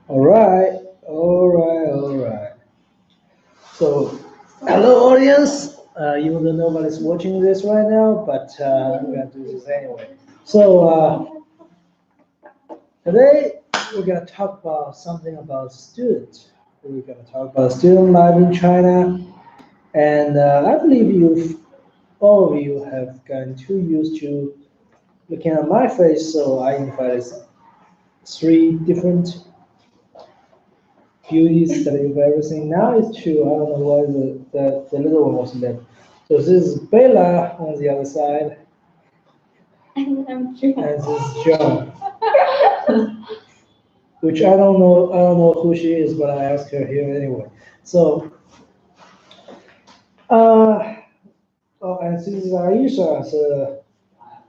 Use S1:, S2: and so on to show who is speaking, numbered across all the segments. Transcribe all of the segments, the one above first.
S1: All right, all right, all right. So, hello, audience. Even though nobody's watching this right now, but I'm gonna do this anyway. So today we're gonna talk about something about students. We're gonna talk about student life in China, and I believe all of you have gotten too used to looking at my face, so I invited three different beauties that you've ever seen. Now it's two. I don't know why the little one wasn't there. So this is Bella on the other side,
S2: I'm
S1: and
S2: John.
S1: this is John, which I don't know who she is, but I asked her here anyway. So, uh, oh, and this is Aisha, as a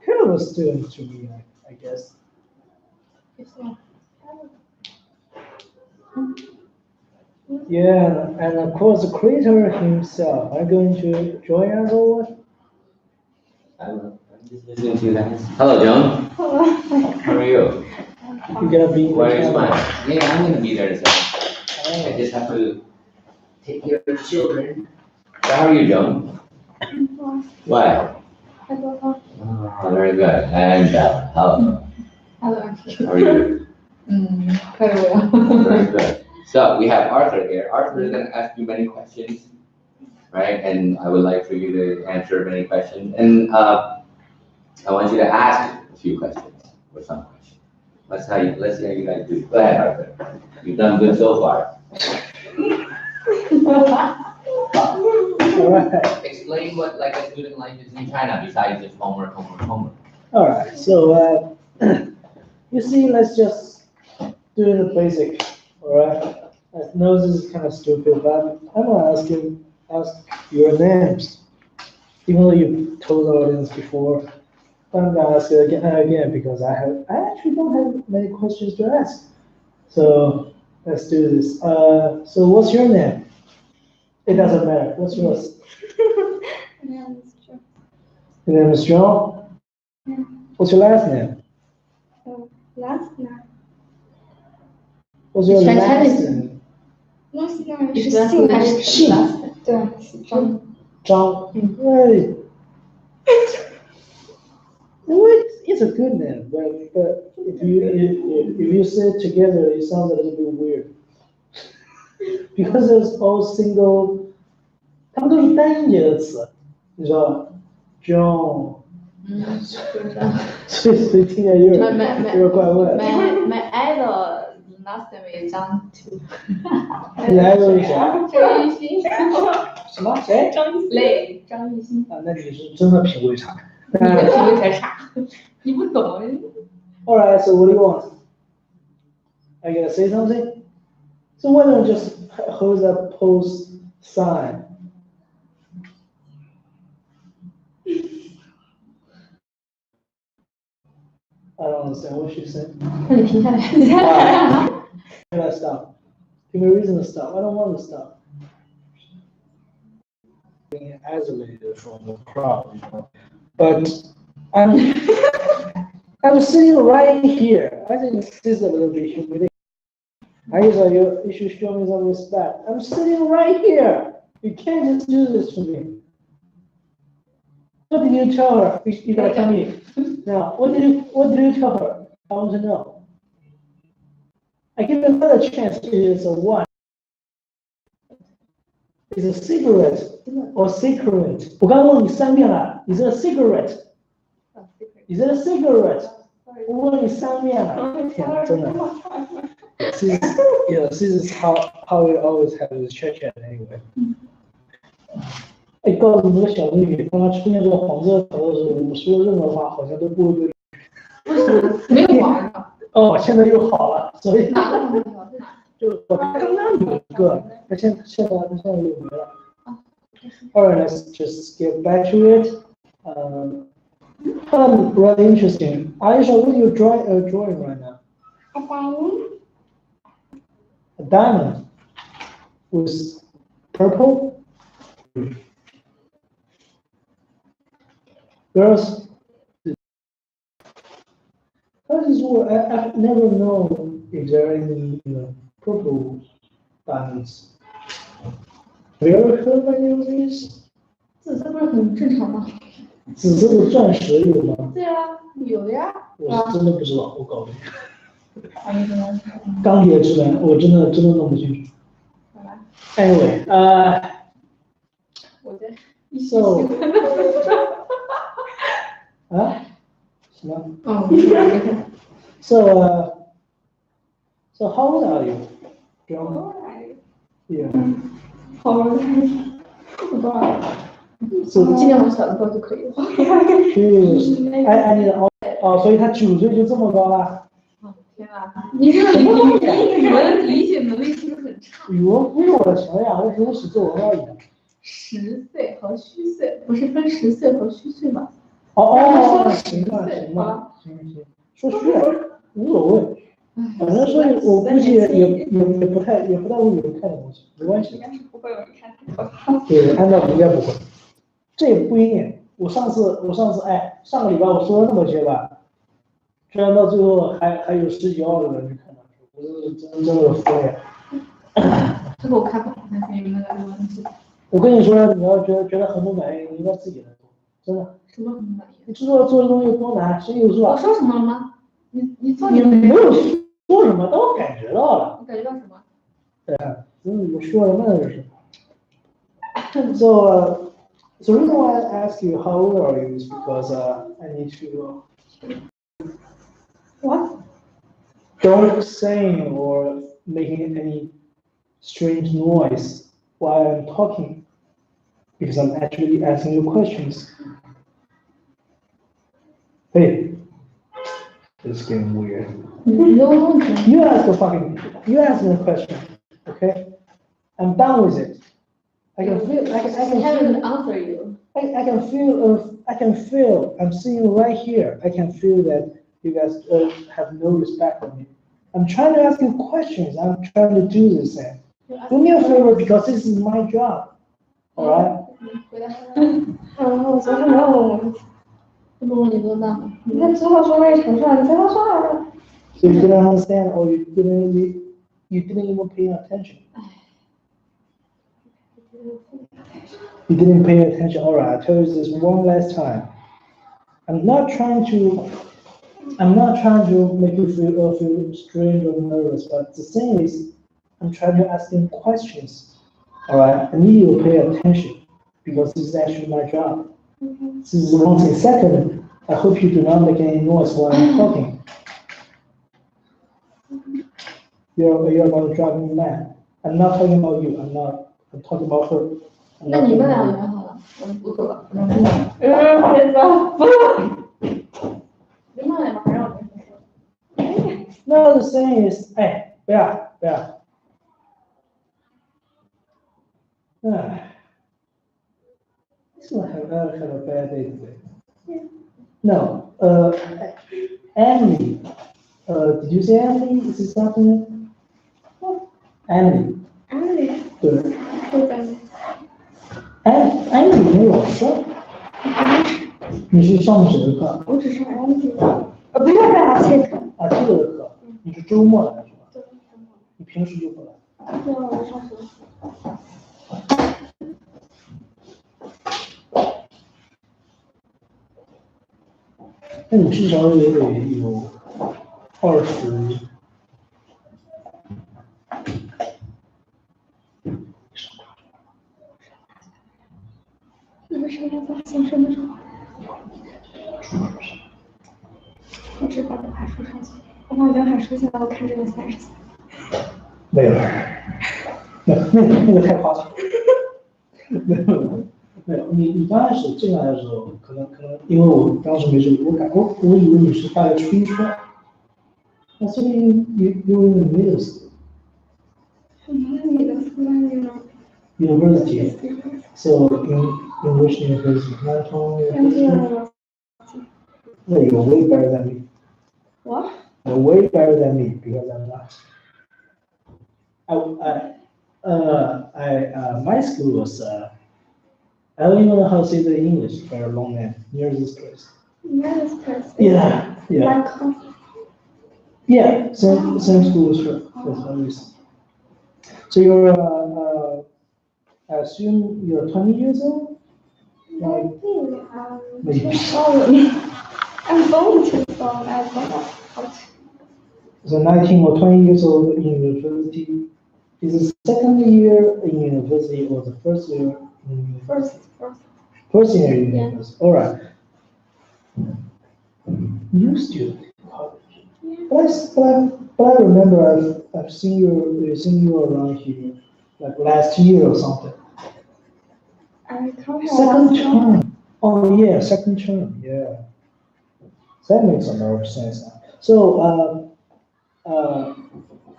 S1: kind of a student to me, I guess. Yeah, and of course the creator himself. Are you going to join us or what?
S3: I'm just listening to you guys. Hello, John.
S2: Hello.
S3: How are you?
S1: You're gonna be in the
S3: Where is
S1: camera.
S3: mine? Yeah, I'm gonna be there in a second. I
S1: Oh.
S3: just have to take care of the children. So how are you, John? Why?
S2: I don't know.
S3: Oh, very good. And hello.
S2: Hello.
S3: How are you?
S2: Very well.
S3: Very good. So we have Arthur here. Arthur is gonna ask you many questions, right? And I would like for you to answer many questions. And I want you to ask a few questions or some questions. Let's see how you guys do. Go ahead, Arthur. You've done good so far.
S1: All right.
S3: Explain what like a student life is in China besides just homework, homework, homework.
S1: All right. So you see, let's just do the basic. All right. I know this is kind of stupid, but I'm gonna ask your names, even though you told the audience before. I'm gonna ask it again and again because I actually don't have many questions to ask. So let's do this. So what's your name? It doesn't matter. What's yours?
S2: Yeah, that's true.
S1: Your name is John.
S2: Yeah.
S1: What's your last name?
S2: Last night.
S1: What's your
S2: 全
S1: last
S2: 称
S1: name?
S2: Last night
S4: 你
S2: 是
S4: 说
S2: 姓还是
S1: 姓
S2: 姓？对，是张。
S1: 张. Right. Well, it's a good name, but if you say it together, it sounds a little bit weird. Because it's all single, 它们都是单音节的词，你知道吧？John，所以听起来有点怪怪的。
S4: My idol last name is Zhang Tu.
S1: 你来问一下，
S2: 张艺兴。
S1: 什么谁？
S4: 累，张艺兴。
S1: 啊，那你是真的品味差。
S4: 你的品味才差，你不懂。
S1: All right, so what do you want? Are you gonna say something? So why don't you just hold that pose sign? I don't understand what she said.
S4: 那你停下来。
S1: Why? Can I stop? Give me a reason to stop. I don't want to stop. Being isolated from the crowd, you know. But I'm sitting right here. I think this is a little bit humiliating. You should show me some respect. I'm sitting right here. You can't just do this to me. What did you tell her? You gotta tell me. Now, what did you tell her? I want to know. I give another chance. It is a what? Is a cigarette or cigarette? 我刚问你3遍了。Is it a cigarette? Is it a cigarette? 我问你3遍了。天啊，真的。This is how we always have this chat anyway. 哎，告诉你个小秘密，当他出现这个黄色头的时候，我们说任何话好像都不会被。
S4: 没有黄的。
S1: 哦，现在又好了，所以
S4: 哪个黄色？在哪？
S1: 就我刚刚有一个，那现在又没了。Alright, let's just get back to it. Really interesting. Aisha, what are you drawing right now?
S2: A diamond.
S1: A diamond with purple. Girls, That is what I've never known if there are any, purple diamonds. Have you ever heard of any of these?
S4: 紫色不是很正常吗？
S1: 紫色的钻石有吗？
S4: 对啊，有呀。
S1: 我是真的不知道，我告诉你，
S4: 啊，你怎么？
S1: 钢铁直男，我真的弄不清楚。
S4: 好吧，
S1: Anyway,
S4: 我的
S1: so 啊，什么
S4: 哦，你看。
S1: so how old are you? John?
S4: 哦
S1: Yeah.
S4: 好，不多少？
S1: So
S4: 今年我小的时候就可以了。
S1: Jesus, I need 哦，所以他9岁就这么高了。
S4: 天啊，你这个语文理解能力是不是很差？
S1: 语文不是我的强项，我只是写作文而已。
S4: 实岁和虚岁不是分实岁和虚岁吗？
S1: 哦，行吧，行，说虚了无所谓，反正所以我估计也不太会有人看的东西，没关系。
S4: 应该是不会有人看。
S1: 对，按照应该不会，这也不一定。我上次，上个礼拜我说了那么些吧，居然到最后还有10几20个人去看到，我是真的服了。
S4: 这个我看过，但是你们那个问题。
S1: 我跟你说，你要觉得很不满意，你应该自己来做，真的。
S4: 什么很满意？
S1: 你知道做这东西有多难，心里有数啊。
S4: 我说什么了吗？你做
S1: 你没有说什么，但我感觉到了。
S4: 你感觉到什么？
S1: 对啊，我说什么呢？这是。So, the reason why I ask you how old are you is because I need to.
S4: What?
S1: Don't sing or making any strange noise while I'm talking, because I'm actually asking you questions. Hey, this is getting weird.
S4: 你的问题。
S1: You ask me a question, okay? I'm done with it. I can feel, I
S4: I haven't answered you.
S1: I can feel, I'm sitting right here. I can feel that you guys have no respect for me. I'm trying to ask you questions. I'm trying to do this thing. Do me a favor because this is my job. All right?
S4: 回答。
S2: 我昨天没有问我问题。
S4: 这不问你多大吗？
S2: 你看最后说那一长串，你才刚说完了。
S1: So you didn't understand or you didn't even pay attention. You didn't pay attention. All right, I'll tell you this one last time. I'm not trying to make you feel strange or nervous, but the thing is, I'm trying to ask them questions. All right, I need you to pay attention because this is actually my job. This is one thing. Second, I hope you do not make any noise while I'm talking. You're about to drive me mad. I'm not talking about you. I'm talking about her.
S4: 那你们俩就好了，我不说了。
S2: 别走。
S4: 你们俩还让我说。
S1: No, the thing is, hey, yeah. This one have a bad day today. No, Emily. Did you say Emily? Is it something? Emily. 对。
S2: 不敢。
S1: Emily 没有说。你是上谁的课？
S2: 我只是 MD 的，不要再拿这个。
S1: 啊，这个的课，你是周末来是吧？
S2: 对。
S1: 你平时就不来？
S2: 对啊，我上学。
S1: 那你至少也得有20。
S2: 你们谁要发现什么时候？我只把刘海梳上去，我把刘海梳下来，我看这个34。
S1: 没有，那个太夸张。没有，你刚开始进来的时候，可能因为我当时没注意，我以为你是大概初一初二，那说明you in the middle school. University. So in which university? Nanchong University. No, you're way better than me.
S2: What?
S1: You're way better than me because I'm not. My school was I don't even know how to say the English for a long name near this place.
S2: Near this place.
S1: Yeah.
S2: Like coffee.
S1: Yeah, same school as her. That's one reason. So you're, I assume you're 20 years old? Like, maybe.
S2: I'm going to, so I don't know how to.
S1: So 19 or 20 years old in university. Is the second year in university or the first year in university? First year in
S2: Yeah.
S1: university. All right. New student in college. But I remember I've seen you around here like last year or something.
S2: I come here
S1: Second
S2: last month.
S1: term. Oh yeah, second term. Yeah. That makes a lot of sense now. So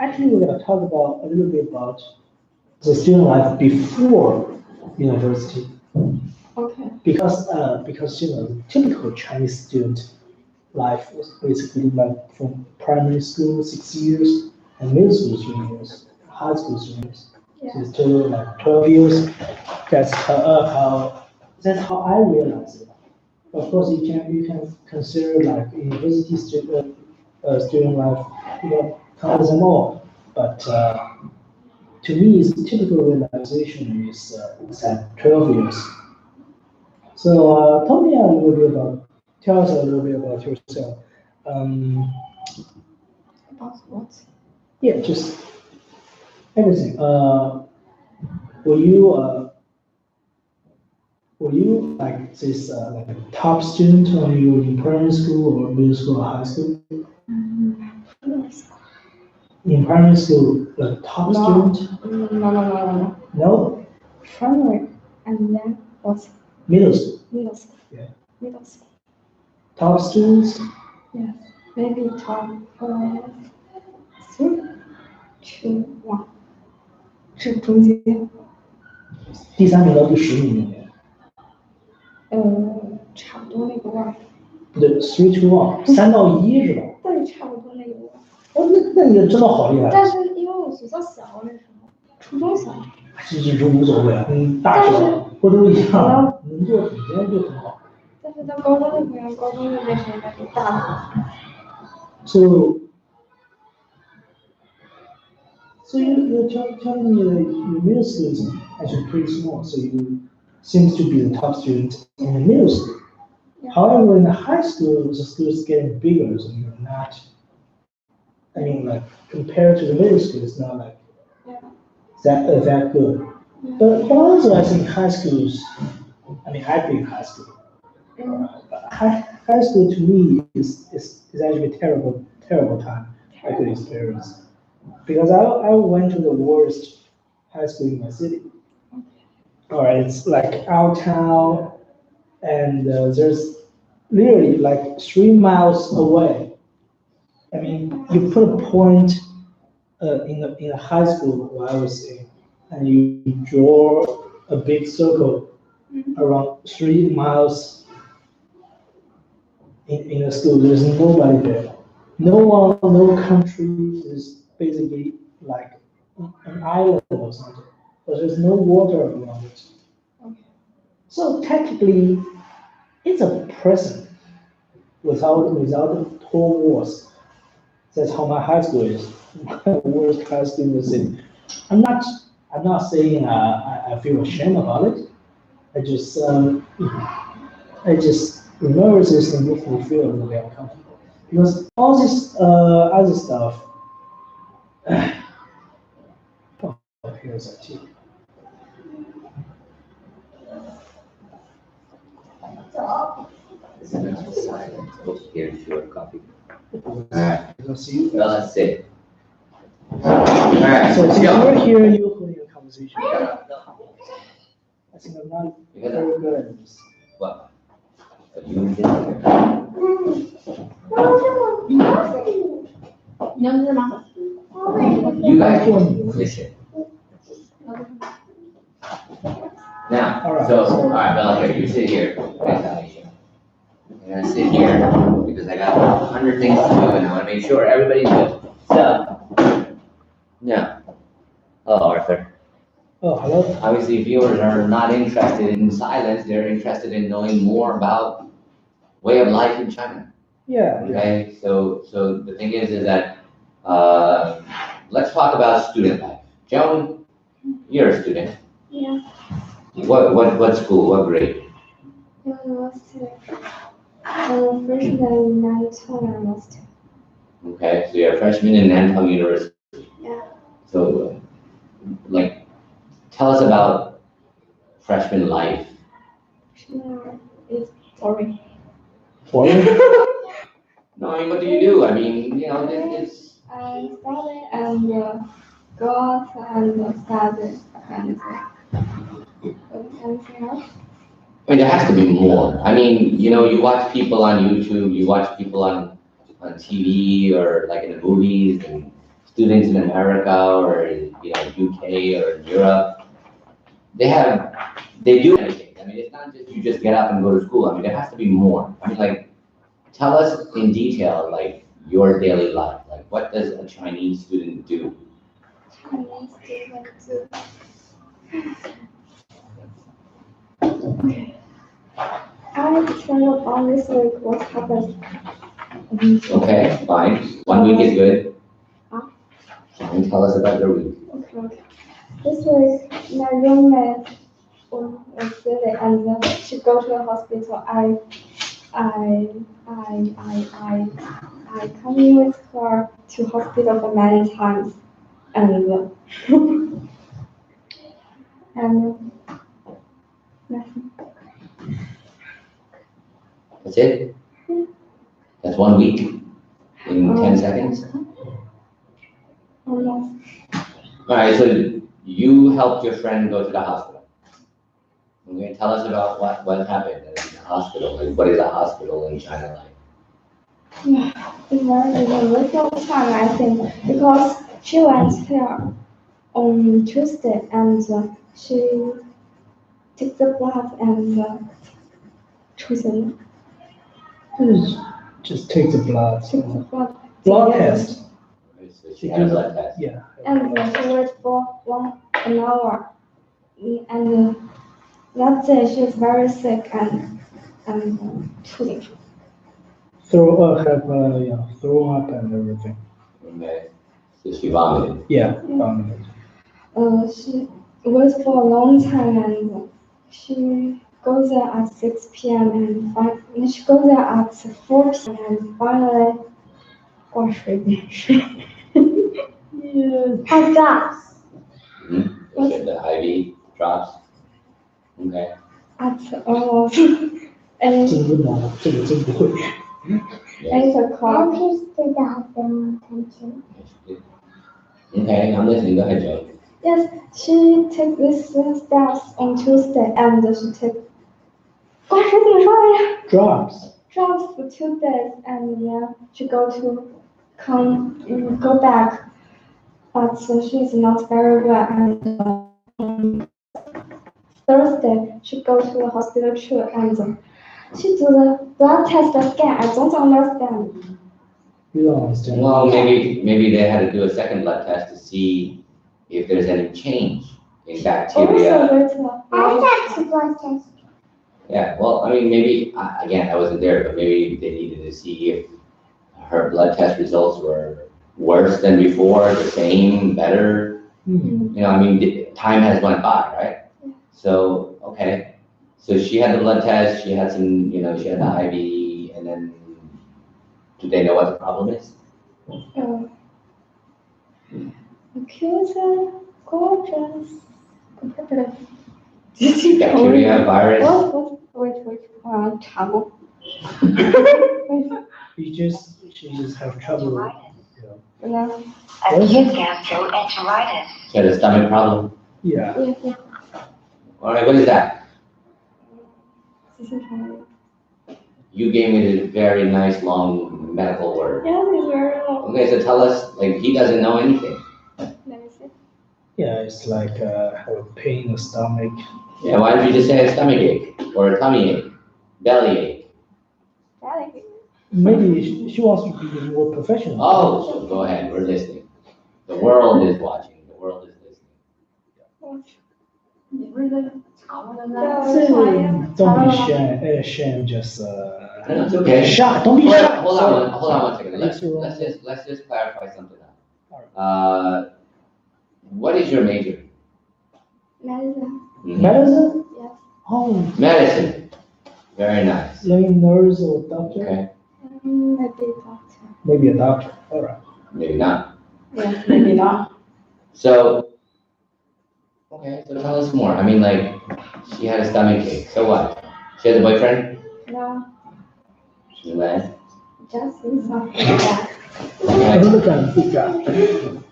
S1: actually we're gonna talk about a little bit about the student life before university.
S2: Okay.
S1: Because typical Chinese student life was basically like from primary school 6 years and middle school 3 years, high school 3 years.
S2: Yeah.
S1: So it's total like 12 years. That's how I realize it. Of course, you can consider like university student life, count them all. But to me, it's typical realization is at 12 years. So tell us a little bit about yourself. Um,
S2: About what?
S1: yeah, just everything. Were you uh, were you like this like a top student when you were in primary school or middle school or high school?
S2: Yes.
S1: In primary school, like top
S2: No.
S1: student?
S2: No.
S1: No,
S2: Primary, and then what's
S1: middle school.
S2: middle school?
S1: Yeah.
S2: Middle school.
S1: Top students.
S2: Yes. Maybe top 3, 2, 1，是中间。
S1: 第3名到第10名里面，
S2: 差不多那个味儿。
S1: 不对，3 to 1，3到1是吧？
S2: 对，差不多那个味儿。
S1: 哦，那你真的好厉害。
S2: 但是因为我学校小那时候，初中小。
S1: 这无所谓啊，跟大学不都一样，能做总监就很好。
S2: 但是到高中就不一样，高中就变成一个大的。
S1: So you're telling me that your middle school is actually pretty small, so you seems to be the top student in the middle school.
S2: Yeah.
S1: However, in the high school, the school is getting bigger, so you're not. I mean, like compared to the middle school, it's not like that good.
S2: Yeah.
S1: But also, I think high schools. I mean, I've been in high school. But high school to me is actually a terrible time I could experience. Because I went to the worst high school in my city. All right, it's like out town, and there's literally like 3 miles away. I mean, you put a point in a high school where I was in, and you draw a big circle around 3 miles in a school. There's nobody there. No one, no country. There's basically like an island or something, but there's no water around it.
S2: Okay.
S1: So technically, it's a prison without tall walls. That's how my high school is. My worst high school in the city. I'm not saying I feel ashamed about it. I just remember this and makes me feel a little bit uncomfortable because all this other stuff. Oh, here's our tea.
S3: This is an silent. Here's your coffee. Alright,
S1: Let's see.
S3: well, that's it. Alright,
S1: So
S3: let's
S1: since
S3: go.
S1: you're here, you're holding a conversation. I think I'm not
S3: You got
S1: very
S3: that?
S1: good at this.
S3: What? But you did it.
S4: 你要吃吗？
S3: You guys listen. Now,
S1: Alright,
S3: so,
S1: so-
S3: alright, Bella, here, you sit here. Nice to meet you. I'm gonna sit here because I got 100 things to do and I wanna make sure everybody's good. So, now, hello, Arthur.
S1: Oh, hello.
S3: Obviously, viewers are not interested in silence, they're interested in knowing more about way of life in China.
S1: Yeah,
S3: Okay, so the thing is that, let's talk about student life. Joan, you're a student.
S2: Yeah.
S3: What school, what grade?
S2: University. Freshman in Nantong University.
S3: Okay, so you're a freshman in Nantong University.
S2: Yeah.
S3: So, like, tell us about freshman life.
S2: Freshman is boring.
S1: foreign.
S3: No, I mean, what do you do? I mean, you know, it's
S2: I study and go out and study and anything else.
S3: I mean, there has to be more. I mean, you know, you watch people on YouTube, you watch people on TV or like in the movies, and students in America or in, you know, UK or in Europe. They do anything. I mean, it's not just you just get up and go to school. I mean, there has to be more. I mean, like, tell us in detail, like, your daily life. Like, what does a Chinese student do?
S2: Chinese student too. I tell you about this week what happened.
S3: Okay, fine. 1 week is good.
S2: Huh?
S3: Fine, tell us about your week.
S2: Okay. This week my roommate was sick and she go to the hospital. I come in with her to hospital for many times and and nothing.
S3: That's it? That's 1 week in 10 seconds?
S2: Almost.
S3: All right, so you helped your friend go to the hospital. Okay, tell us about what happened in the hospital. Like, what is a hospital in China like?
S2: It's very little time, I think, because she went there on Tuesday and she took the blood and chosen
S1: Just take the blood.
S2: took the blood.
S1: Blood test.
S3: Okay, so she had a blood test.
S1: Yeah.
S2: And she waited for an hour. And that day she was very sick and choosing.
S1: Throw up and everything.
S3: Okay, so she vomited.
S1: Yeah.
S2: She waited for a long time and she goes there at 6 p.m. and she goes there at 4 p.m. and finally 挂水电视。
S1: Yeah.
S2: Had drops
S3: They said the IV drops. Okay.
S2: at almost 8
S1: 真的吗？这个真不会。
S3: Yes.
S2: o'clock.
S3: Okay, I'm listening. Go ahead, Joe.
S2: Yes, she took these steps on Tuesday and she took 挂水怎么说来着？
S1: Drops.
S2: Drops for 2 days and she go back, but she's not very well and Thursday she go to the hospital too and she do the blood test again. I don't understand.
S1: You don't understand.
S3: Well, maybe they had to do a second blood test to see if there's any change in bacteria.
S2: Also blood test.
S3: Yeah, well, I mean, maybe, again, I wasn't there, but maybe they needed to see if her blood test results were worse than before, the same, better.
S1: Hmm.
S3: You know, I mean, time has went by, right?
S2: Yeah.
S3: So, okay, so she had the blood test, she had some, you know, she had the IV, and then, do they know what the problem is?
S2: Computer, gorgeous.
S3: Bacteria, virus?
S2: Wait, 查过。
S1: She just have trouble.
S2: Yeah.
S5: Acute gastroenteritis.
S3: She had a stomach problem?
S1: Yeah.
S3: All right, what is that?
S2: 继续查。
S3: You gave me this very nice long medical word.
S2: Yeah, it's very long.
S3: Okay, so tell us, like, he doesn't know anything.
S2: Let me see.
S1: Yeah, it's like have a pain in the stomach.
S3: Yeah, why don't you just say a stomach ache, or a tummy ache, belly ache?
S2: Daddy.
S1: Maybe she wants to be more professional.
S3: Oh, so go ahead, we're listening. The world is watching, the world is listening.
S4: 你不是在查吗？刚才
S1: Don't be ashamed, just
S3: No, it's okay.
S1: Shy, don't be
S3: Hold
S1: shy.
S3: on, hold on one second.
S1: Yes, sir.
S3: Let's just clarify something now.
S1: Alright.
S3: What is your major?
S2: Medicine.
S3: Mhm.
S1: Medicine?
S2: Yes.
S1: Oh,
S3: Medicine. Very nice.
S1: maybe nurse or doctor?
S3: Okay,
S2: Maybe doctor.
S1: Maybe a doctor, alright.
S3: maybe not.
S2: Yes, maybe not.
S3: So, okay, so tell us more. I mean, like, she had a stomach ache. So what? She has a boyfriend?
S2: No,
S3: She left.
S2: just in something bad.
S3: Okay.
S1: Look at good job.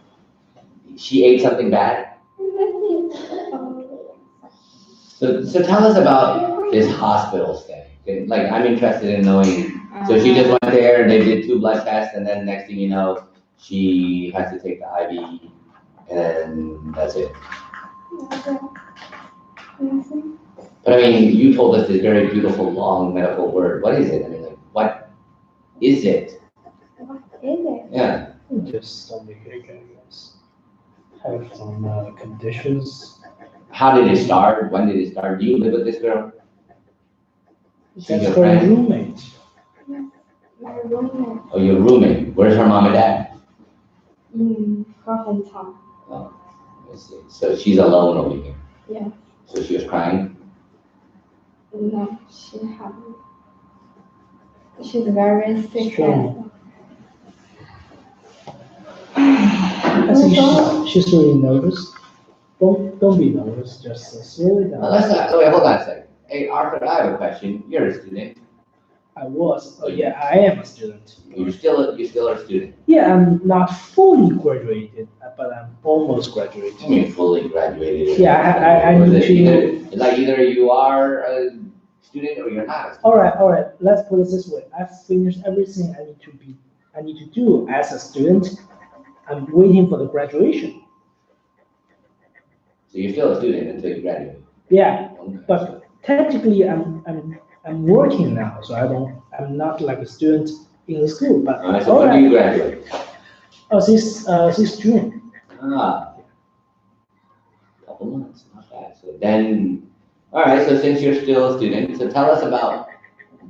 S3: She ate something bad. So tell us about this hospital stay. Okay, like, I'm interested in knowing. So she just went there and they did 2 blood tests, and then next thing you know, she has to take the IV, and that's it.
S2: Nothing.
S3: But I mean, you told us this very beautiful long medical word. What is it? I mean, like, what is it?
S2: What is it?
S3: Yeah.
S1: Just stomach ache, I guess. Have some conditions.
S3: How did it start? When did it start? Do you live with this girl? She's
S1: That's
S3: your
S1: her
S3: friend?
S1: roommate.
S2: My roommate
S3: Oh, your roommate. Where's her mom and dad?
S2: in Carpenton.
S3: Oh, I see. So she's alone over here.
S2: Yeah.
S3: So she was crying.
S2: No, she's very sick.
S1: Strong. I think she's really nervous. Don't be nervous, just slow it down.
S3: Let's not, wait, hold on a second. Hey, Arthur, I have a question. You're a student.
S1: I was, yeah, I am a student.
S3: You still are a student.
S1: Yeah, I'm not fully graduated, but I'm almost
S3: I
S1: graduated.
S3: mean, fully graduated.
S1: Yeah, I
S3: Or is
S1: need
S3: it
S1: to.
S3: either you are a student or you're not a student.
S1: All right, let's put it this way. I've finished everything I need to do as a student. I'm waiting for the graduation.
S3: So you're still a student until you graduate.
S1: Yeah,
S3: Okay.
S1: but technically I'm working now, so I'm not like a student in the school, but
S3: All right, so when do you graduate?
S1: Oh, this June.
S3: Couple months, not bad. So then, all right, so since you're still a student, so tell us about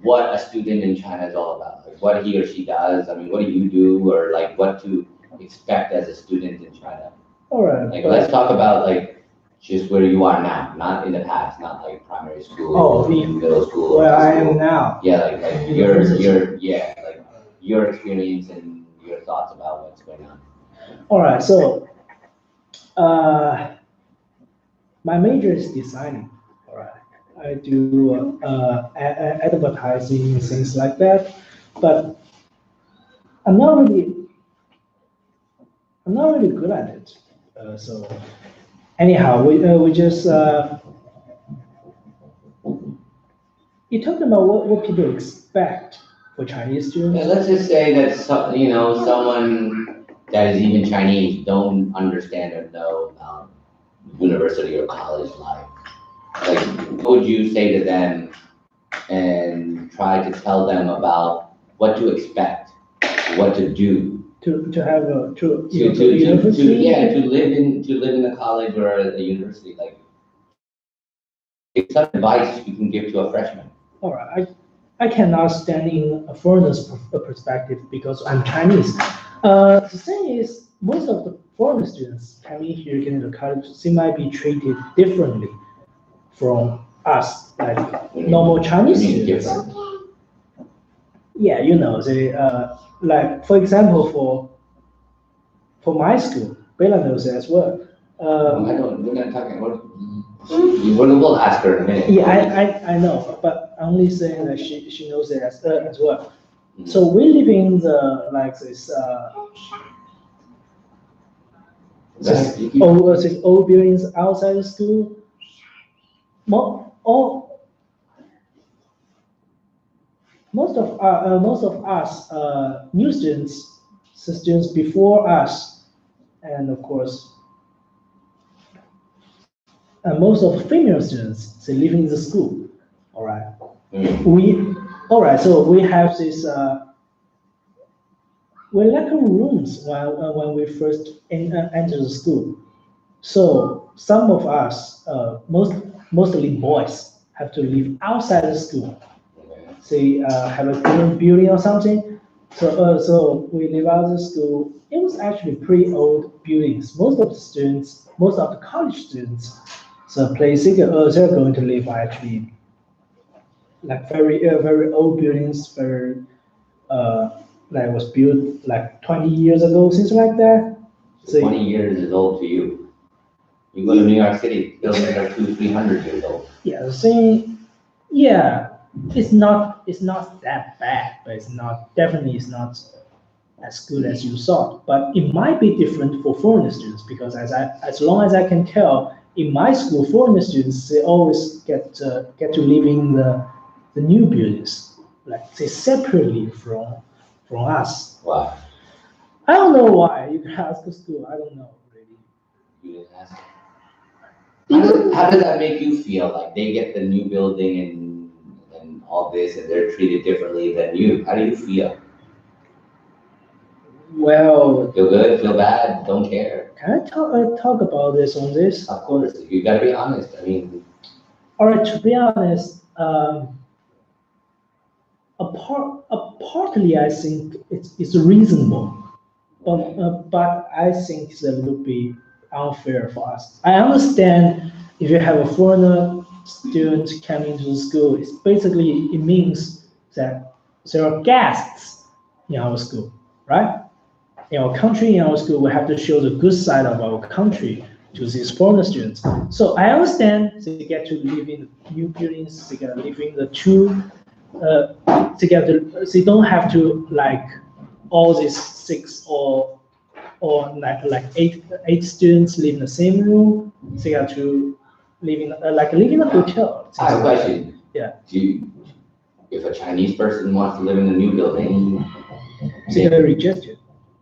S3: what a student in China is all about. Like what he or she does. I mean, what do you do, or like what to expect as a student in China?
S1: All right.
S3: Like, let's talk about like just where you are now, not in the past, not like primary school,
S1: Oh,
S3: middle school.
S1: Where I
S3: high school.
S1: am now.
S3: Yeah, like your experience and your thoughts about what's going on.
S1: All right, so my major is designing. All right, I do advertising, things like that, but I'm not really good at it. So anyhow, we just you talked about what people expect for Chinese students.
S3: Yeah, let's just say that someone that is even Chinese don't understand or know about university or college life. Like, what would you say to them and try to tell them about what to expect, what to do?
S1: To have a
S3: To
S1: university.
S3: live in a college or a university, like it's some advice you can give to a freshman.
S1: All right, I cannot stand in a foreigner's perspective because I'm Chinese. The thing is, most of the foreign students coming here getting to college, they might be treated differently from us, like normal Chinese
S3: I mean,
S1: students.
S3: different.
S1: Yeah, they like, for example, for my school, Bella knows it as well.
S3: We're not talking about. We'll ask her in a minute.
S1: Yeah, I know, but I'm only saying that she knows it as well. So we live in the like this old buildings outside the school. Most of us new students, the students before us, and of course, most of female students, they live in the school. All right. So we have this. We lack rooms when we first enter the school. So some of us, mostly boys, have to live outside the school. say, have a different building or something. So we live out of the school. It was actually pretty old buildings. Most of the students, most of the college students, so placing, they're going to live actually like very old buildings, very like was built like 20 years ago, things like that. So
S3: 20 years is old to you. You go to New York City, buildings are 200-300 years old.
S1: yeah, saying yeah, it's not that bad, but definitely it's not as good as you thought. But it might be different for foreign students because as long as I can tell, in my school, foreign students they always get to live in the new buildings, like say separately from us.
S3: Wow.
S1: I don't know why. You can ask the school. I don't know really.
S3: You didn't ask. How does that make you feel? Like they get the new building and all this, and they're treated differently than you. How do you feel?
S1: Well,
S3: Feel good? Feel bad? Don't care?
S1: can I talk about this on this?
S3: Of course, you gotta be honest. I mean,
S1: All right, to be honest, partly I think it's reasonable, but I think it's a little bit unfair for us. I understand if you have a foreigner student coming into the school, it means that there are guests in our school, right? In our country, in our school, we have to show the good side of our country to these foreign students. So I understand they get to live in new buildings, they get to live in the they don't have to like all these 6 or like eight students live in the same room. They got to live in a hotel.
S3: I have a question.
S1: Yeah.
S3: If a Chinese person wants to live in a new building,
S1: They got rejected.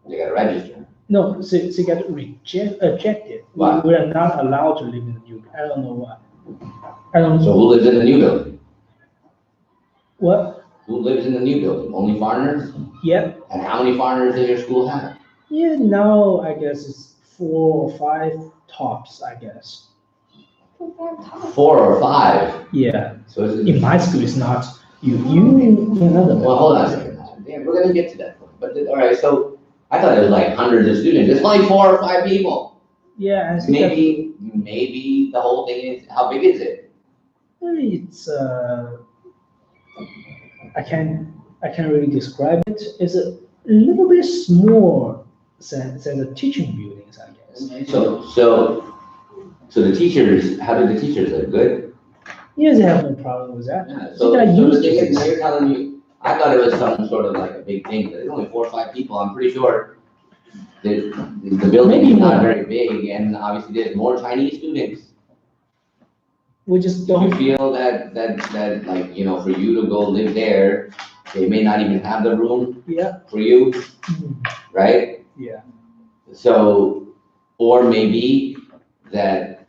S3: they gotta register.
S1: No, they got ejected.
S3: Why?
S1: We are not allowed to live in the new. I don't know why. I don't
S3: So
S1: know
S3: who lives in the new building?
S1: what.
S3: Who lives in the new building? Only foreigners?
S1: Yeah,
S3: And how many foreigners does your school have?
S1: yeah. Now I guess it's 4 or 5 tops. I guess.
S3: 4 or 5.
S1: Yeah.
S3: So it's,
S1: In my school, it's not. You another.
S3: well, hold on a second. Damn, we're gonna get to that point. But all right, so I thought it was like hundreds of students. It's only 4 or 5 people.
S1: Yeah, and they got-
S3: Maybe the whole thing is, how big is it?
S1: it's I can't really describe it. It's a little bit small than the teaching buildings, I guess.
S3: So the teachers, how do the teachers look? Good?
S1: Yeah, they have no problem with that.
S3: Yeah,
S1: They
S3: so
S1: got
S3: the
S1: used to
S3: thing is,
S1: it.
S3: now you're telling me, I thought it was some sort of like a big thing, but it's only 4 or 5 people. I'm pretty sure the building
S1: Maybe
S3: is not
S1: more.
S3: very big, and obviously there's more Chinese students.
S1: We just
S3: Do you
S1: don't.
S3: feel that like, you know, for you to go live there, they may not even have the room
S1: Yeah.
S3: for you,
S1: Mhm.
S3: right?
S1: Yeah.
S3: So, or maybe that,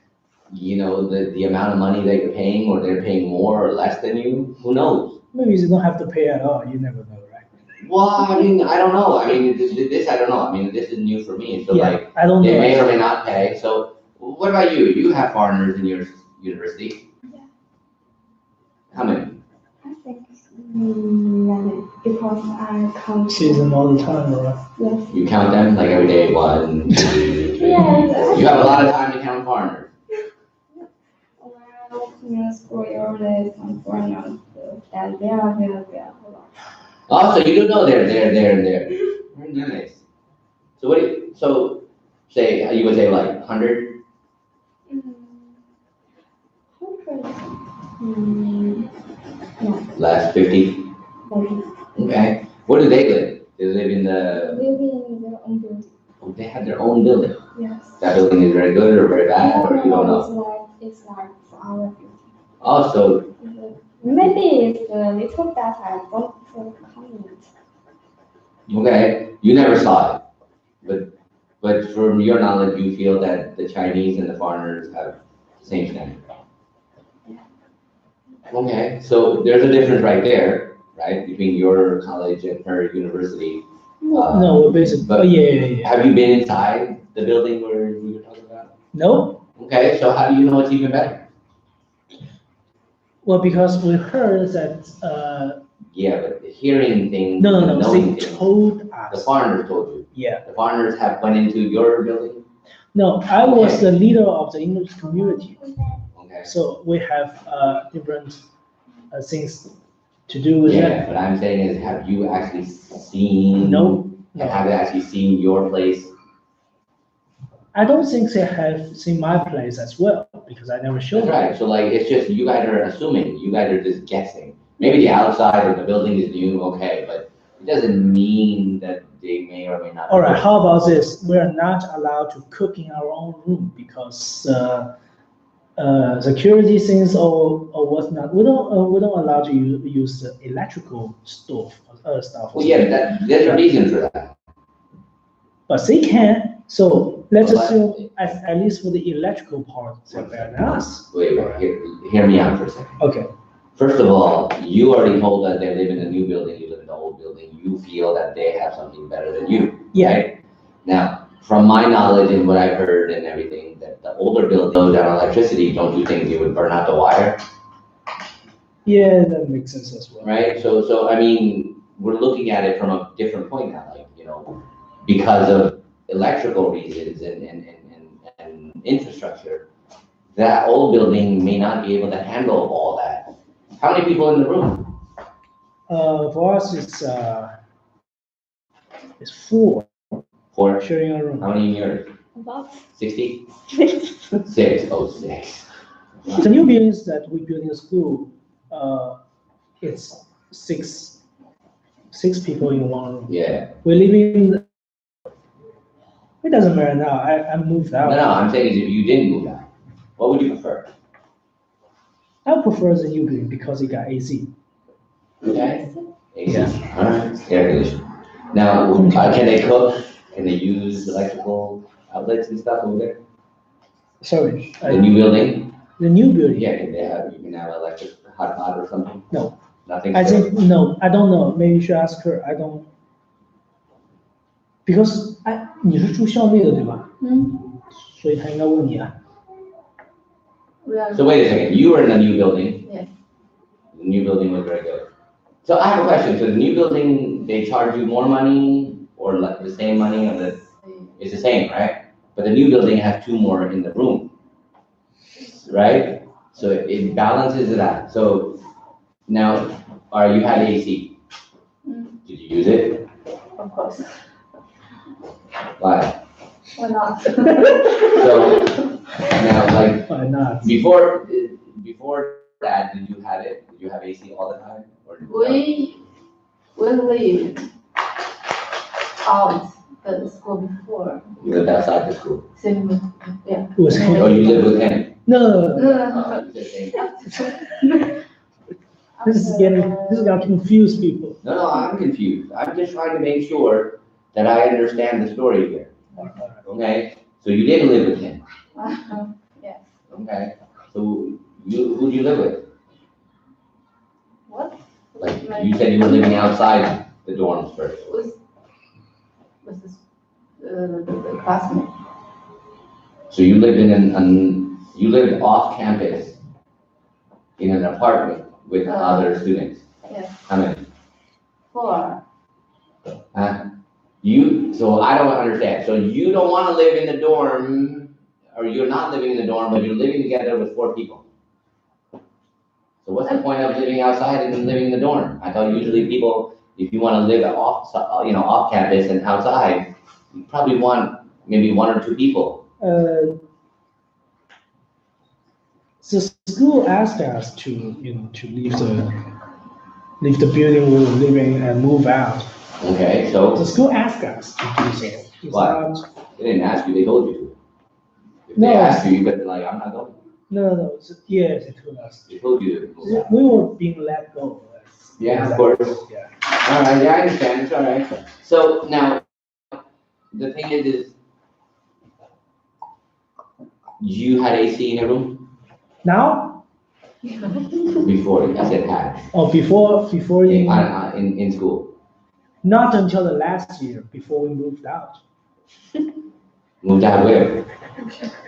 S3: you know, the amount of money that you're paying, or they're paying more or less than you, who knows?
S1: Maybe you don't have to pay at all. You never know, right?
S3: Well, I mean, I don't know. I mean, this I don't know. I mean, this is new for me. So
S1: Yeah,
S3: like,
S1: I don't
S3: they
S1: know.
S3: may or may not pay. So what about you? You have foreigners in your university?
S2: Yeah.
S3: How many?
S2: I think many because I count.
S1: See them all the time, right?
S2: Yes.
S3: You count them like every day, 1, 2, 3.
S2: Yes.
S3: You have a lot of time to count foreigners.
S2: Well, in school usually some foreigners, and they are a lot.
S3: Oh, so you do know they're there. Very nice. So say, you would say like 100?
S2: 100. Yeah,
S3: Less 50?
S2: maybe.
S3: Okay. Where do they live? They live in the,
S2: Living in their own building.
S3: oh, they have their own building.
S2: Yes.
S3: That building is very good or very bad, or you don't know?
S2: It's like for our building.
S3: Also,
S2: Maybe it's a little better. I don't comment.
S3: okay, you never saw it, but from your knowledge, you feel that the Chinese and the foreigners have the same standard. Okay, so there's a difference right there, right, between your college and her university.
S1: No, basically.
S3: but-
S1: Oh, yeah.
S3: Have you been inside the building where we were talking about?
S1: No.
S3: Okay, so how do you know it's even better?
S1: Well, because we heard that
S3: Yeah, but hearing things,
S1: No,
S3: knowing
S1: they
S3: things,
S1: told
S3: the
S1: us.
S3: foreigners told you.
S1: Yeah.
S3: The foreigners have went into your building?
S1: No, I was
S3: Okay.
S1: the leader of the English community,
S3: Okay.
S1: so we have different things to do with
S3: Yeah,
S1: that.
S3: but I'm saying is, have you actually seen?
S1: No.
S3: Have you actually seen your place?
S1: I don't think they have seen my place as well, because I never showed
S3: That's
S1: them.
S3: right, so like, it's just, you guys are assuming, you guys are just guessing. Maybe the outside of the building is new, okay, but it doesn't mean that they may or may not.
S1: All right, how about this? We are not allowed to cook in our own room because security things or whatnot. We don't allow to use the electrical stove or other stuff.
S3: Well, yeah, there's a reason for that.
S1: But they can. So let's
S3: Well,
S1: assume at least for the electrical part, they're better than us.
S3: Wait, hear me out for a second.
S1: Okay.
S3: First of all, you already told us they live in a new building, you live in the old building, you feel that they have something better than you,
S1: Yeah.
S3: right? Now, from my knowledge and what I've heard and everything, that the older buildings goes down electricity, don't you think they would burn out the wire?
S1: Yeah, that makes sense as well.
S3: Right, so I mean, we're looking at it from a different point now, like, because of electrical reasons and infrastructure, that old building may not be able to handle all that. How many people in the room?
S1: For us, it's 4
S3: Four.
S1: sharing a room.
S3: How many in yours?
S2: About
S3: 60? 6. Oh, 6.
S1: The new buildings that we build in the school, it's six people in one room.
S3: Yeah.
S1: We live in. It doesn't matter now. I moved out.
S3: No, I'm saying is if you didn't move out, what would you prefer?
S1: I prefer the new building because it got AC.
S3: Okay. AC.
S1: Yeah.
S3: All right. Air conditioning. Now, can they cook? Can they use electrical outlets and stuff over there?
S1: Sorry.
S3: The new building?
S1: The new building.
S3: Yeah, you can have electric hot pot or something?
S1: No.
S3: Nothing?
S1: I think no. I don't know. Maybe you should ask her. I don't. Because 你是住校内的对吧？所以他应该问你啊。
S3: So wait a second, you were in a new building?
S4: Yes.
S3: The new building was very good. So I have a question, so the new building, they charge you more money or like the same money or it's the same, right? But the new building has 2 more in the room, right? So it balances it out. So now, you had AC. Did you use it?
S4: Of course.
S3: Why?
S4: Why not?
S3: So now, like,
S1: Why not?
S3: before that, did you have it? Did you have AC all the time? Or did you
S4: We lived out the school before.
S3: You lived outside the school?
S4: Same, yeah.
S1: It was
S3: Oh, you lived with him?
S1: No.
S3: You said same.
S1: This is gonna confuse people.
S3: No, I'm confused. I'm just trying to make sure that I understand the story here. Okay? So you didn't live with him?
S4: Yes.
S3: Okay? So who'd you live with?
S4: What?
S3: Like, you said you were living outside the dorms first.
S4: Was this, the classmate?
S3: So you lived you lived off campus in an apartment with other students?
S4: Yes.
S3: How many?
S4: 4.
S3: So I don't understand. So you don't want to live in the dorm, or you're not living in the dorm, but you're living together with 4 people. So what's the point of living outside and then living in the dorm? I thought usually people, if you want to live off campus and outside, you probably want maybe 1 or 2 people.
S1: The school asked us to leave the building we were living and move out.
S3: Okay, so
S1: The school asked us to do so. It's
S3: Why?
S1: not-
S3: they didn't ask you, they told you to. If
S1: No.
S3: they asked you, you better be like, I'm not going.
S1: No. Yes, they told us.
S3: They told you to move out.
S1: We were being let go.
S3: Yeah, of course.
S1: Yeah.
S3: All right, yeah, I understand, it's all right. So now, the thing is you had AC in your room
S1: Now
S3: before, you said had,
S1: or before
S3: in school.
S1: not until the last year before we moved out.
S3: Moved out where?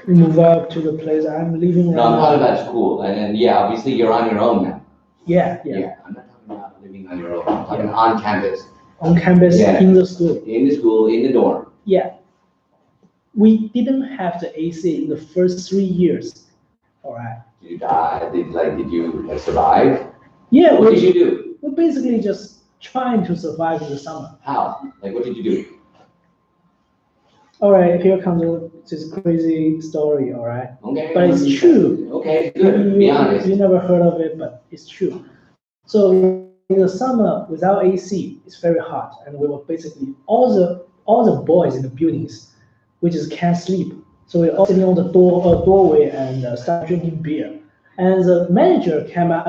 S1: We moved out to the place I'm living
S3: No, I'm
S1: right
S3: talking
S1: now.
S3: about school, and then, yeah, obviously you're on your own now.
S1: Yeah.
S3: I'm not talking about living on your own, I'm talking on campus,
S1: On campus,
S3: Yeah.
S1: in the school.
S3: in the school, in the dorm.
S1: Yeah. We didn't have the AC in the first 3 years. All right.
S3: Did you die? Did you like, survive?
S1: Yeah,
S3: What did you do?
S1: we're basically just trying to survive in the summer.
S3: How? Like, what did you do?
S1: All right, here comes this crazy story, all right?
S3: Okay.
S1: But it's true.
S3: Okay, good. Be honest.
S1: You never heard of it, but it's true. So in the summer, without AC, it's very hot, and we were basically all the boys in the buildings, we just can't sleep. So we're all sitting on the doorway and start drinking beer. And the manager came up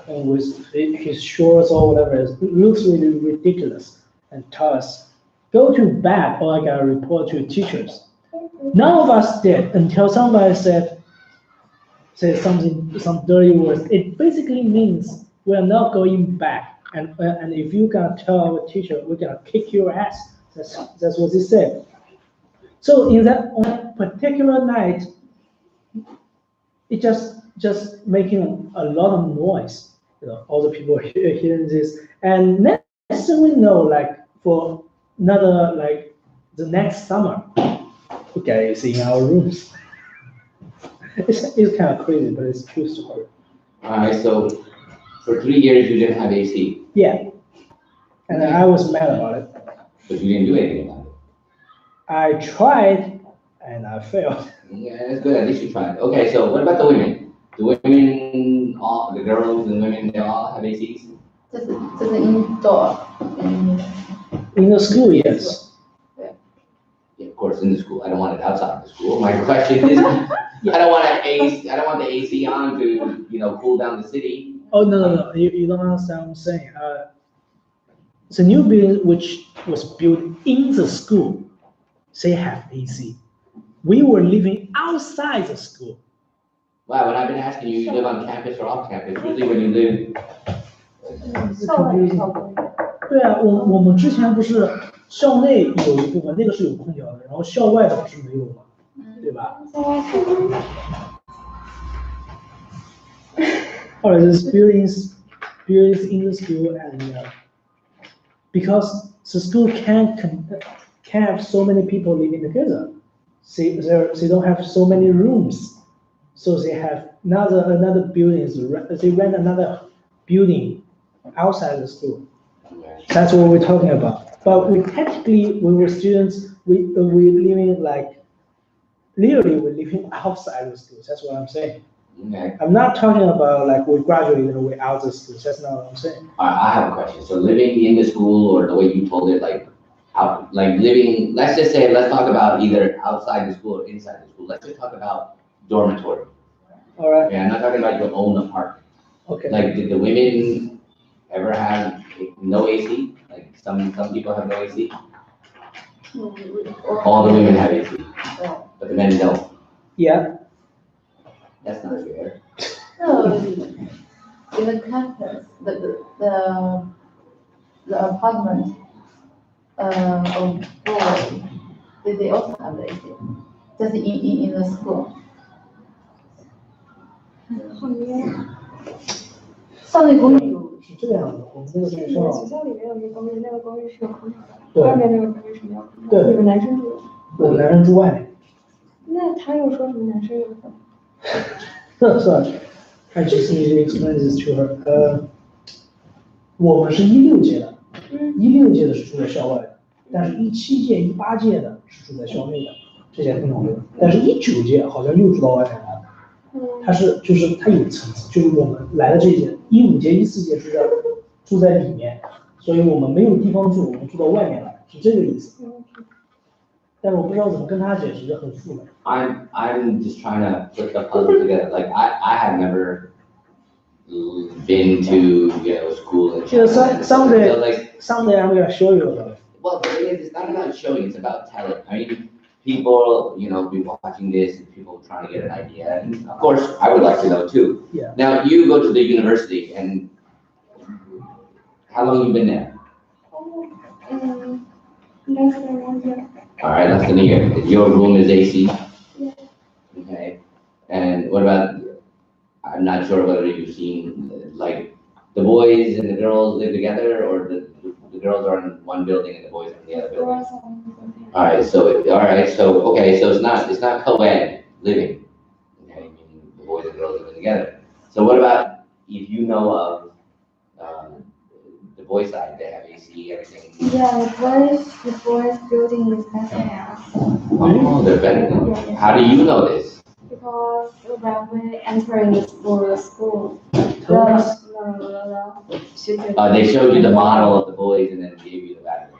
S1: and with his shorts or whatever, it looks really ridiculous, and tell us, go to bed or I gotta report to teachers. None of us did until somebody said some dirty words. It basically means we're not going back. And if you gonna tell our teacher, we're gonna kick your ass. That's what they said. So on that particular night, it just making a lot of noise. You know, all the people hearing this. And next thing we know, like for another, like the next summer, we get AC in our rooms. It's kind of crazy, but it's true story.
S3: Alright, so for 3 years you didn't have AC,
S1: Yeah. And I was mad about it.
S3: but you didn't do anything about it.
S1: I tried and I failed.
S3: Yeah, that's good. At least you tried. Okay, so what about the women? The women, all the girls and women, they all have ACs.
S4: 这是 indoor，
S1: In the school, yes.
S3: Yeah, of course, in the school. I don't want it outside the school. My question is, I don't want the AC on to cool down the city.
S1: Oh, no. You don't understand what I'm saying. The new building which was built in the school, they have AC. We were living outside the school.
S3: Wow, when I've been asking you, you live on campus or off campus? Usually when you live,
S1: It's confusing. 对啊，我们之前不是校内有一部分，那个是有空调的，然后校外的不是没有嘛，对吧？后来是 buildings in the school and because the school can't have so many people living together, they don't have so many rooms, so they have another building. They rent another building outside the school. That's what we're talking about. But we were students. We living like literally we're living outside the school. That's what I'm saying.
S3: okay.
S1: I'm not talking about like we graduated and we're out of school. That's not what I'm saying.
S3: Alright, I have a question. So living in the school or the way you told it, like living, let's talk about either outside the school or inside the school. Let's just talk about dormitory.
S1: All right.
S3: Yeah, I'm not talking about your own apartment.
S1: Okay.
S3: Like, did the women ever have no AC? Like, some people have no AC? All the women have AC, but the men don't.
S1: Yeah.
S3: That's not fair.
S4: No, in the campus, the apartment, of boys, they also have the AC. Just in the school. 少女公寓有。
S1: 是这样的，我们那个学
S2: 学
S1: 校，
S2: 校里面有一个公寓，那个公寓是有空调的，
S1: 对
S2: 外面那个公寓是没有空调
S1: 对
S2: 的。你们男生住？
S1: 我们男生住外面。
S2: 那他又说什么男生有空？
S1: 算了 I just need to explain this to her. 我们是16届的，16届的是住在校外的，但是17届、18届的是住在校内的，这些挺懂的。但是19届好像又住到外面来了。它有层次，就是我们来的这一届，15届、14届住在里面，所以我们没有地方住，我们住到外面来，是这个意思。但是我不知道怎么跟他解释，这很复杂。
S3: I'm just trying to put the puzzle together. Like, I have never been to school and
S1: Yeah, someday-
S3: So, like,
S1: Someday I'm gonna show you about it.
S3: well, the thing is, it's not about showing, it's about telling. I mean, people, be watching this and people trying to get an idea. And of course, I would like to know too.
S1: Yeah.
S3: Now, you go to the university and how long you been there?
S2: 应该是1 year。
S3: All right, less than a year. Your room is AC?
S2: Yeah.
S3: Okay. And what about, I'm not sure whether you've seen, like, the boys and the girls live together, or the girls are in one building and the boys are in the other building?
S2: Girls only.
S3: All right, so okay, so it's not co-ed living. Okay, meaning the boys and girls living together. So what about if you know of the boys' side? They have AC, everything.
S2: Yeah, the boys building is better than us.
S3: Oh, they're better than.
S2: Yeah.
S3: How do you know this?
S2: Because when we entering the school,
S1: Told us.
S3: They showed you the model of the boys and then gave you the battery.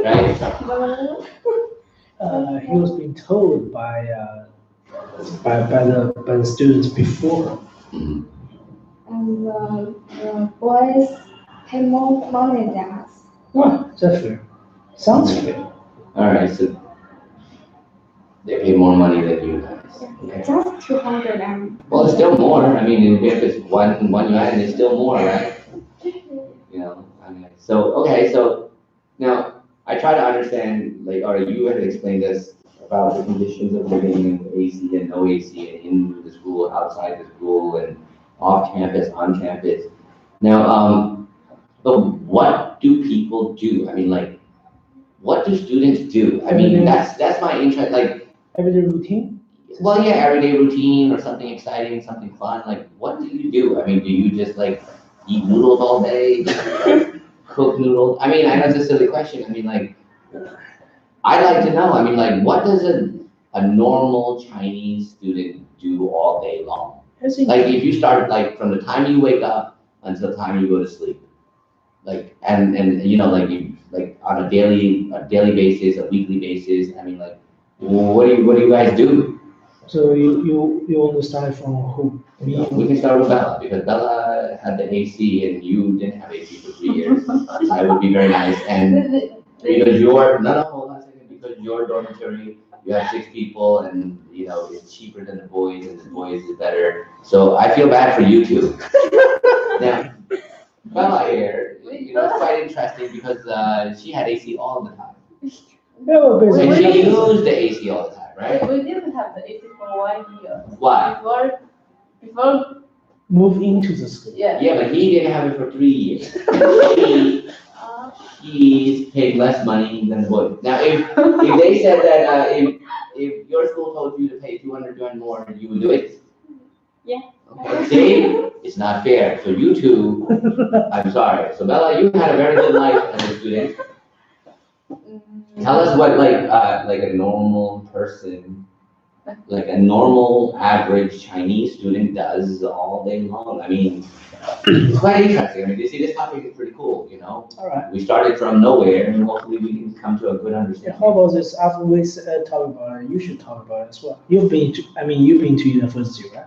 S3: Right?
S1: He was being told by the students before.
S3: Mhm.
S2: And the boys pay more money than us.
S1: Oh, that's fair. Sounds fair.
S3: All right, so they pay more money than you guys. Okay.
S2: Just 200 and.
S3: Well, it's still more. I mean, if it's one yuan, it's still more, right? You know, I mean, so now I try to understand, like, or you had explained this about the conditions of living in AC and no AC and in the school, outside the school, and off campus, on campus. Now, but what do people do? I mean, like, what do students do? I mean, that's my interest. Like,
S1: Everyday routine?
S3: well, yeah, everyday routine or something exciting, something fun. Like, what do you do? I mean, do you just like eat noodles all day, cook noodles? I mean, I know it's a silly question. I mean, like, I'd like to know. I mean, like, what does a normal Chinese student do all day long? Like, if you start like from the time you wake up until the time you go to sleep, like, and you know, like you like on a daily basis, a weekly basis. I mean, like, what do you guys do?
S1: So you want to start from who? Me?
S3: We can start with Bella because Bella had the AC and you didn't have AC for 3 years. That would be very nice. And because hold on a second, because your dormitory, you have 6 people and you know it's cheaper than the boys and the boys is better. So I feel bad for you two. Now, Bella here, you know, it's quite interesting because she had AC all the time.
S1: Yeah, well,
S3: And
S1: basically.
S3: she used the AC all the time, right?
S4: We didn't have the AC for 1 year.
S3: Why?
S4: Before,
S1: Move into the school.
S4: yeah.
S3: Yeah, but he didn't have it for 3 years. He's paid less money than the boy. Now, if they said that if your school told you to pay 200 yuan more, you would do it.
S2: Yeah.
S3: Okay, see, it's not fair. So you two, I'm sorry. So Bella, you had a very good life as a student. Tell us what like a normal person, like a normal average Chinese student does all day long. I mean, it's quite interesting. I mean, you see, this topic is pretty cool, you know?
S1: All right.
S3: We started from nowhere and hopefully we can come to a good
S1: Yeah,
S3: understanding.
S1: how about this? After we talk about it, you should talk about it as well. You've been to university, right?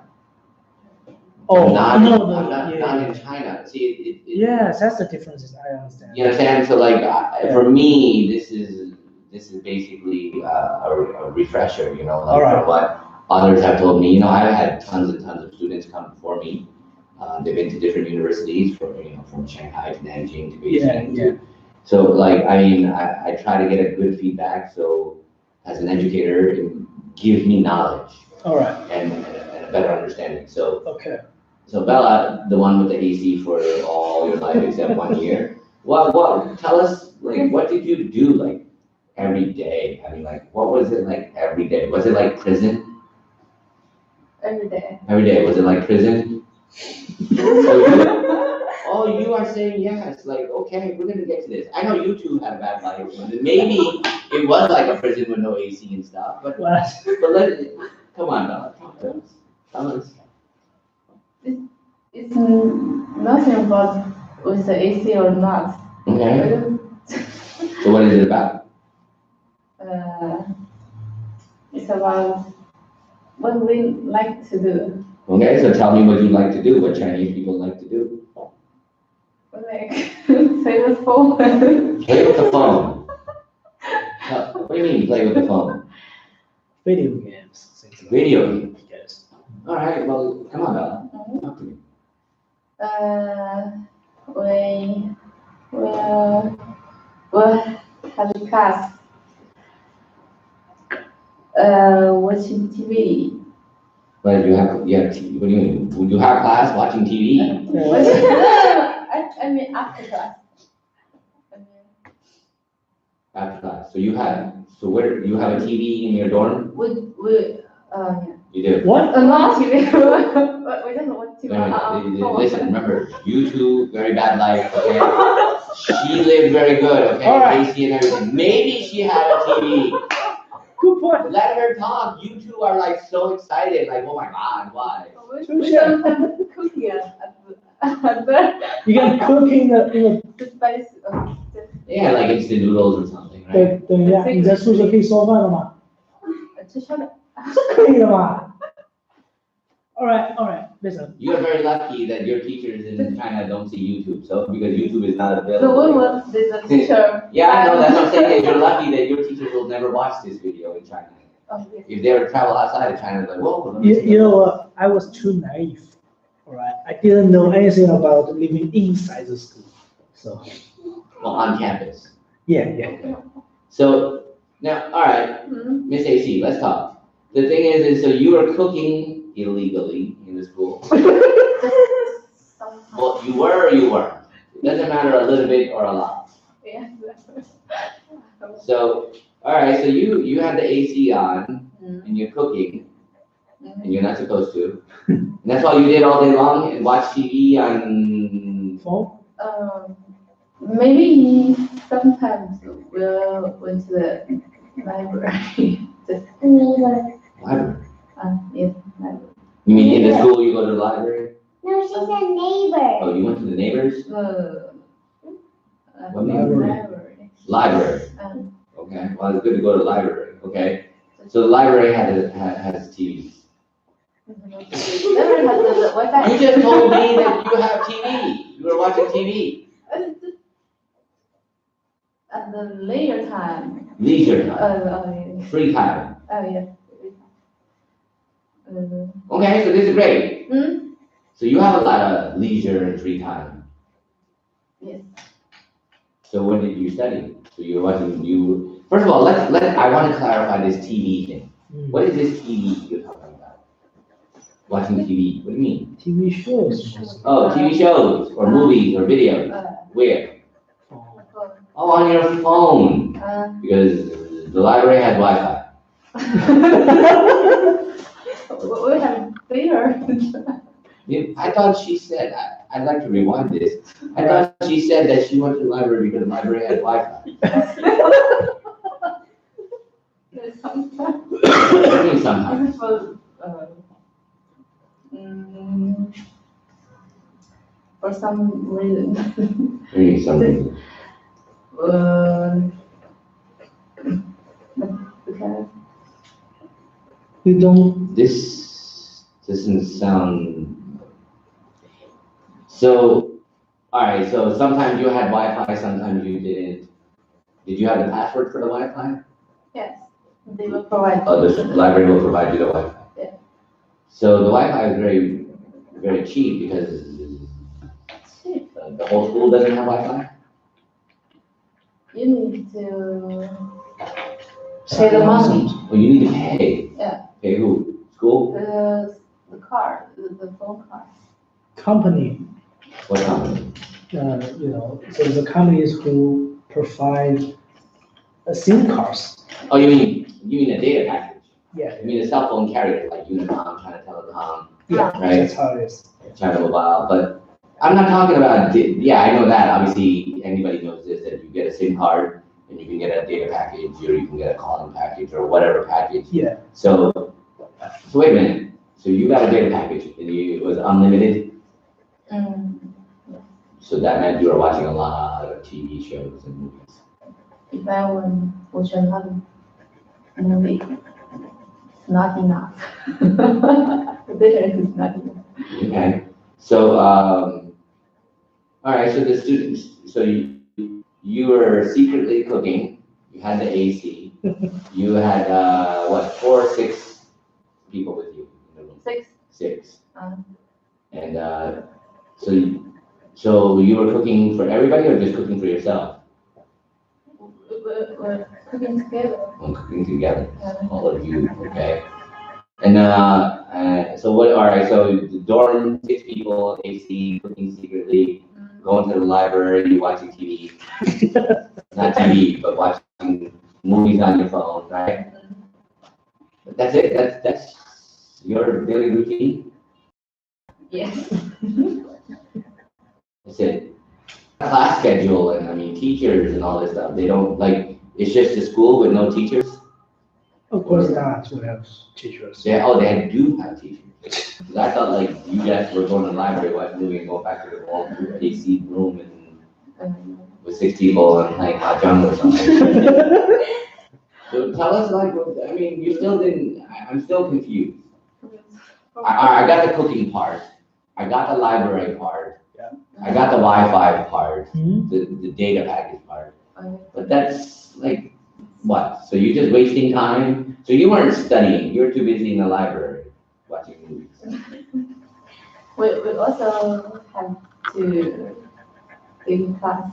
S1: Oh,
S3: Not,
S1: no,
S3: I'm
S1: no,
S3: not,
S1: yeah,
S3: not
S1: yeah.
S3: in China. See,
S1: Yes, that's the difference. I understand.
S3: you understand? So like, for me, this is basically a refresher, you know, like
S1: All right.
S3: from what others have told me. You know, I've had tons and tons of students come before me. They've been to different universities from Shanghai to Nanjing to Beijing.
S1: Yeah.
S3: So like, I mean, I try to get a good feedback. So as an educator, it gives me knowledge
S1: All right.
S3: and a better understanding. So
S1: Okay.
S3: So Bella, the one with the AC for all your life except 1 year. What? Tell us, like, what did you do, like, every day? I mean, like, what was it like every day? Was it like prison?
S4: Every day.
S3: Every day, was it like prison? Oh, you are saying yes. Like, okay, we're gonna get to this. I know you two had a bad life. Maybe it was like a prison with no AC and stuff. But
S1: What?
S3: come on, Bella, talk to us. Tell us.
S4: It's nothing about with the AC or not.
S3: Okay. So what is it about?
S4: It's about what we like to do.
S3: Okay, so tell me what you like to do, what Chinese people like to do.
S4: Like play with phone.
S3: Play with the phone. What do you mean, play with the phone?
S1: Video games. Things like
S3: Video games.
S1: Yes.
S3: All right, well, come on, Bella. Talk to me.
S4: We have a class. Watching TV.
S3: But you have TV. What do you mean? Would you have class watching TV?
S4: I mean after class.
S3: After class. So where you have a TV in your dorm?
S4: Yeah.
S3: You do.
S1: What?
S4: Not TV. We don't watch TV.
S3: No, listen, remember, you two, very bad life, okay? She lived very good, okay?
S1: All right.
S3: AC and everything. Maybe she had a TV.
S1: Good point.
S3: Let her talk. You two are like so excited, like, oh my God, why?
S4: We sometimes cooking at the
S1: You can cook in the
S4: the spice.
S3: Yeah, like instant noodles or something, right?
S1: 等一下，你在宿舍可以烧饭了吗？
S4: 就上面。
S1: 可以的嘛。All right, listen.
S3: You're very lucky that your teachers in China don't see YouTube, so because YouTube is not
S4: The
S3: available.
S4: one was the teacher.
S3: Yeah, I know, that's what I'm saying, is you're lucky that your teachers will never watch this video in China.
S4: Oh, yes.
S3: If they ever travel outside of China, they're like, whoa. let me see
S1: You
S3: that."
S1: know what? I was too naive. All right, I didn't know anything about living inside the school. So
S3: Well, on campus.
S1: yeah.
S3: So, now, all right,
S4: Mhm.
S3: Miss AC, let's talk. The thing is so you were cooking illegally in the school.
S4: Sometimes.
S3: Well, you were or you weren't. It doesn't matter a little bit or a lot.
S4: Yes.
S3: So, all right, so you have the AC on
S4: Mhm.
S3: and you're cooking
S4: Mhm.
S3: and you're not supposed to. And that's all you did all day long and watch TV on.
S1: Phone?
S4: Maybe sometimes we'll went to the library. Just
S3: Library.
S4: yes, library.
S3: You mean in the school you go to the library?
S5: No, she said neighbor.
S3: Oh, you went to the neighbors? What
S4: Library.
S3: Library. Okay, well, it's good to go to the library, okay? So the library has TVs.
S4: Library has the Wi-Fi.
S3: You just told me that you have TV. You were watching TV.
S4: At the later time.
S3: Leisure time,
S4: Yes.
S3: free time.
S4: Oh, yes.
S3: Okay, so this is great.
S4: Hmm?
S3: So you have a lot of leisure and free time.
S4: Yes.
S3: So when did you study? So you're watching, first of all, I want to clarify this TV thing. What is this TV you're talking about? Watching TV, what do you mean?
S1: TV shows.
S3: Oh, TV shows, or movies, or videos. Where? Oh, on your phone, because the library has Wi-Fi.
S4: We have theater.
S3: I thought she said, I'd like to rewind this. I thought she said that she went to the library because the library had Wi-Fi.
S4: Sometimes.
S3: What do you mean sometimes?
S4: For some reason.
S3: What do you mean something?
S4: Because
S1: You don't.
S3: This doesn't sound. So, all right, so sometimes you had Wi-Fi, sometimes you didn't. Did you have the password for the Wi-Fi?
S4: yes, they will provide.
S3: Oh, the library will provide you the Wi-Fi.
S4: Yeah.
S3: So the Wi-Fi is very, very cheap because
S4: Cheap.
S3: the whole school doesn't have Wi-Fi.
S4: You need to pay the money.
S3: Well, you need to pay.
S4: Yeah.
S3: Pay who? School?
S4: The card, the phone card.
S1: Company,
S3: What company?
S1: so the companies who provide SIM cards.
S3: Oh, you mean a data package?
S1: Yeah,
S3: You mean a cell phone carrier like Unicom, China Telecom,
S1: yeah,
S3: Right.
S1: that's how it is.
S3: China Mobile, but I'm not talking about, yeah, I know that, obviously, anybody knows this, that you get a SIM card, and you can get a data package, or you can get a calling package, or whatever package.
S1: Yeah.
S3: So wait a minute, so you got a data package, and it was unlimited, so that meant you were watching a lot of TV shows and movies.
S4: If I want watch another movie, it's not enough. The data is not enough.
S3: Okay, so, all right, so the students, so you were secretly cooking, you had the AC, you had, 4 or 6 people with you in the room?
S4: 6.
S3: 6.
S4: Uh.
S3: And, so you were cooking for everybody or just cooking for yourself?
S4: We're cooking together.
S3: Oh, cooking together,
S4: Yeah.
S3: all of you, okay? And, So what? All right. So the dorm, 6 people, AC, cooking secretly, going to the library, watching TV. Not TV, but watching movies on your phone, right? But that's it. That's your daily routine.
S4: Yes.
S3: That's it. Class schedule and I mean teachers and all this stuff. They don't like. It's just a school with no teachers.
S1: Of course not, we have teachers.
S3: They do have teachers. 'Cause I thought like you guys were going to the library, watch a movie, and go back to the warm AC room and with 6 people and playing mahjong or something. So tell us like, I mean, you still didn't. I'm still confused. I got the cooking part. I got the library part.
S1: Yeah.
S3: I got the Wi-Fi part.
S1: Mhm.
S3: The data package part. But that's like what? So you're just wasting time. So you weren't studying. You were too busy in the library watching movies.
S4: We also have to do class.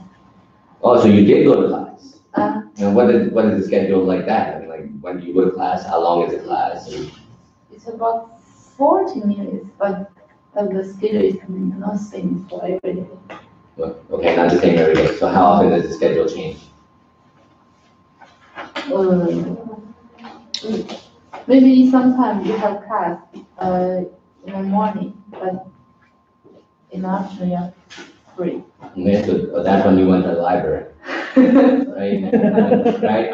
S3: Oh, so you did go to class.
S4: Uh,
S3: And what is the schedule like that? I mean, like when do you go to class? How long is the class?
S4: it's about 40 minutes, but the schedule is not same for every day.
S3: Okay, not the same every day. So how often does the schedule change?
S4: Maybe sometimes you have class in the morning, but in the afternoon you're free.
S3: Okay, so that's when you went to the library, right? Right?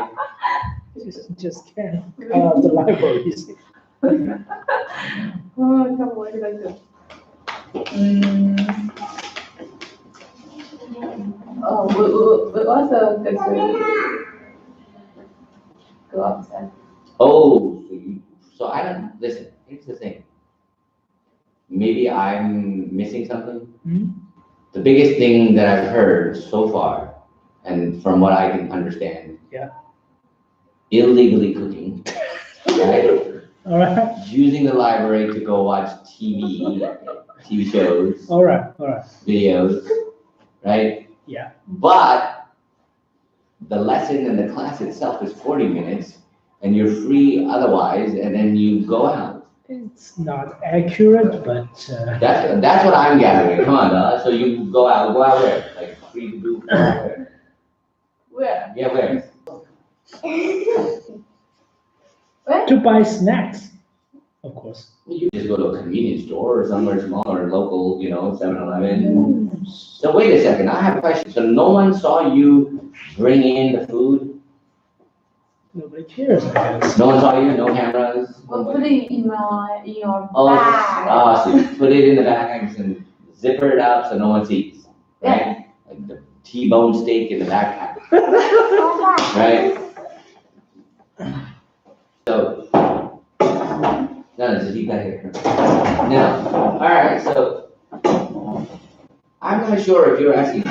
S1: Just can't come out the libraries.
S4: Oh, come on, like that. Oh, we also get to go outside.
S3: Oh, so I don't, listen, here's the thing. Maybe I'm missing something.
S1: Mhm.
S3: The biggest thing that I've heard so far, and from what I can understand.
S1: Yeah.
S3: Illegally cooking, right?
S1: All right,
S3: Using the library to go watch TV shows,
S1: all right,
S3: videos, right?
S1: Yeah.
S3: But the lesson and the class itself is 40 minutes and you're free otherwise, and then you go out.
S1: It's not accurate, but,
S3: That's what I'm gathering. Come on, Della. So you go out where? Like free to do where?
S4: Where?
S3: Yeah, where?
S4: Where?
S1: to buy snacks, of course.
S3: You just go to a convenience store or somewhere small or local, 7-Eleven. So wait a second, I have a question. So no one saw you bring in the food?
S1: Nobody cares, I guess.
S3: No one saw you? No cameras?
S4: We'll put it in your
S3: Oh,
S4: bag.
S3: so you put it in the bag and zipper it up so no one sees, right? Like the T-bone steak in the backpack, right? So, no, just keep that here. Now, all right, so I'm not sure if you're asking.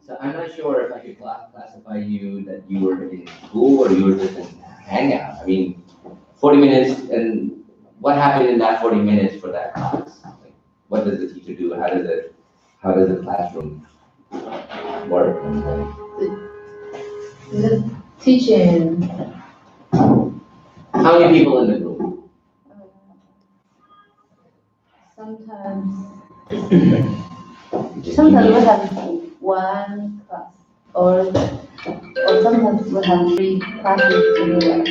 S3: So I'm not sure if I could classify you that you were in school or you were just in hangout. I mean, 40 minutes, and what happened in that 40 minutes for that class? Like, what does the teacher do? How does the classroom work?
S4: The teaching.
S3: How many people in the room?
S4: Sometimes we have one class, or sometimes we have 3 classes together.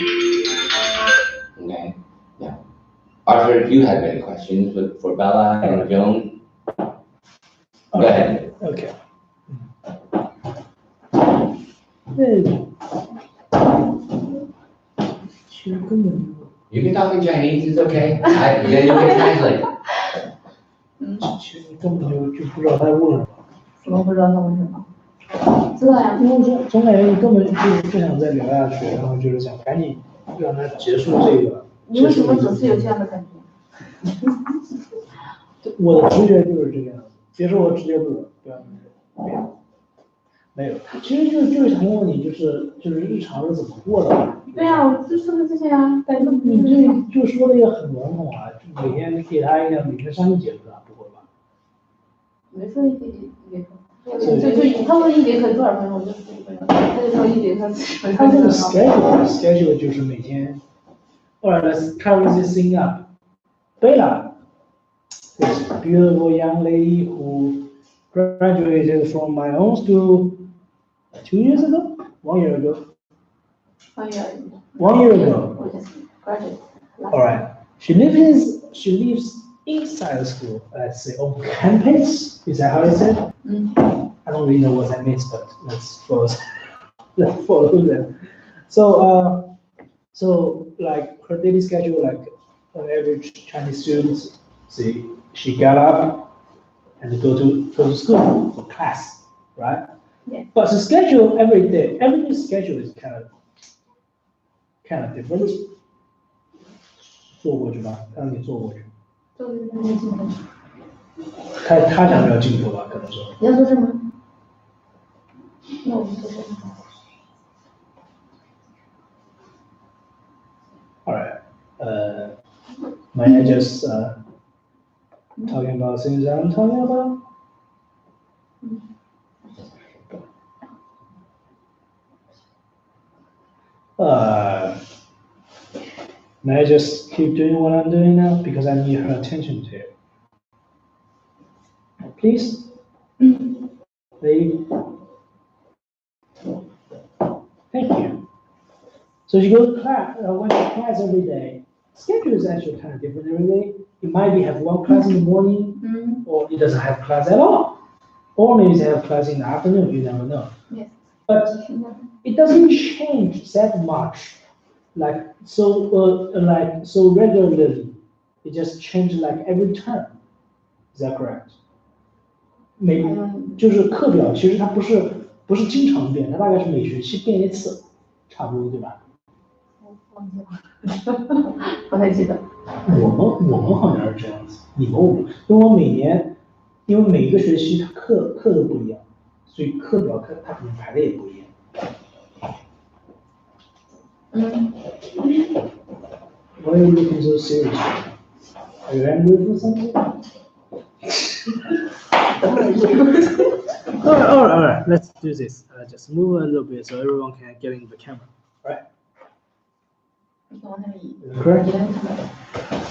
S3: Okay, yeah. Arthur, if you have any questions for Bella and Joan, go ahead.
S1: Okay. Hey.
S3: You can talk in Chinese, it's okay. Then you can translate.
S1: 其实根本就不知道他在问什么。
S4: 怎么不知道他问什么？知道呀。
S1: 因为总感觉你根本就是不想再聊下去，然后就是想赶紧让他结束这个。
S4: 你为什么总是有这样的感觉？
S1: 我的直觉就是这个样子，别说我直觉不准，不要没有，其实就是想问你，就是日常是怎么过的。
S4: 对呀，我就说的这些啊，但是
S1: 你就说了一个很笼统啊，就每天给他每天上1节课，不会吧？
S4: 没说1节课，就他问1节课多少分钟，我就15分钟，他就说1节课10分钟。
S1: 他这个 schedule 就是每天 All right, let's carry this thing up. Bella, this beautiful young lady who graduated from my own school 2 years ago, 1 year ago.
S4: 1 year.
S1: 1 year ago.
S4: We just graduated.
S1: All right. She lives inside the school, let's say on campus. Is that how you said? I don't really know what that means, but let's follow them. So, so like her daily schedule, like an average Chinese student, see, she got up and go to school for class, right?
S4: Yeah.
S1: But the schedule every day, every day schedule is kind of different. 坐过去吧，让你坐过去。他想要镜头吧，可能说。
S4: 你要做这吗？那我们做这个。
S1: All right. May I just talking about things I'm talking about? May I just keep doing what I'm doing now because I need her attention too. Please, lady. Thank you. So you go to class, went to class every day. Schedule is actually kind of different every day. It might be have one class in the morning, or it doesn't have class at all. Or maybe they have class in the afternoon, you never know.
S4: Yes.
S1: But it doesn't change that much, like so regularly. It just changes like every term. Is that correct? 就是课表，其实它不是经常变，它大概是每学期变一次，差不多对吧？
S4: 忘记了，不太记得。
S1: 我们好像是这样子，你们我，因为我每年，因为每一个学期它课都不一样，所以课表它可能排的也不一样。Why are you looking so serious? Are you angry for something? All right. Let's do this. Just move a little bit so everyone can get in the camera. All right. Correct?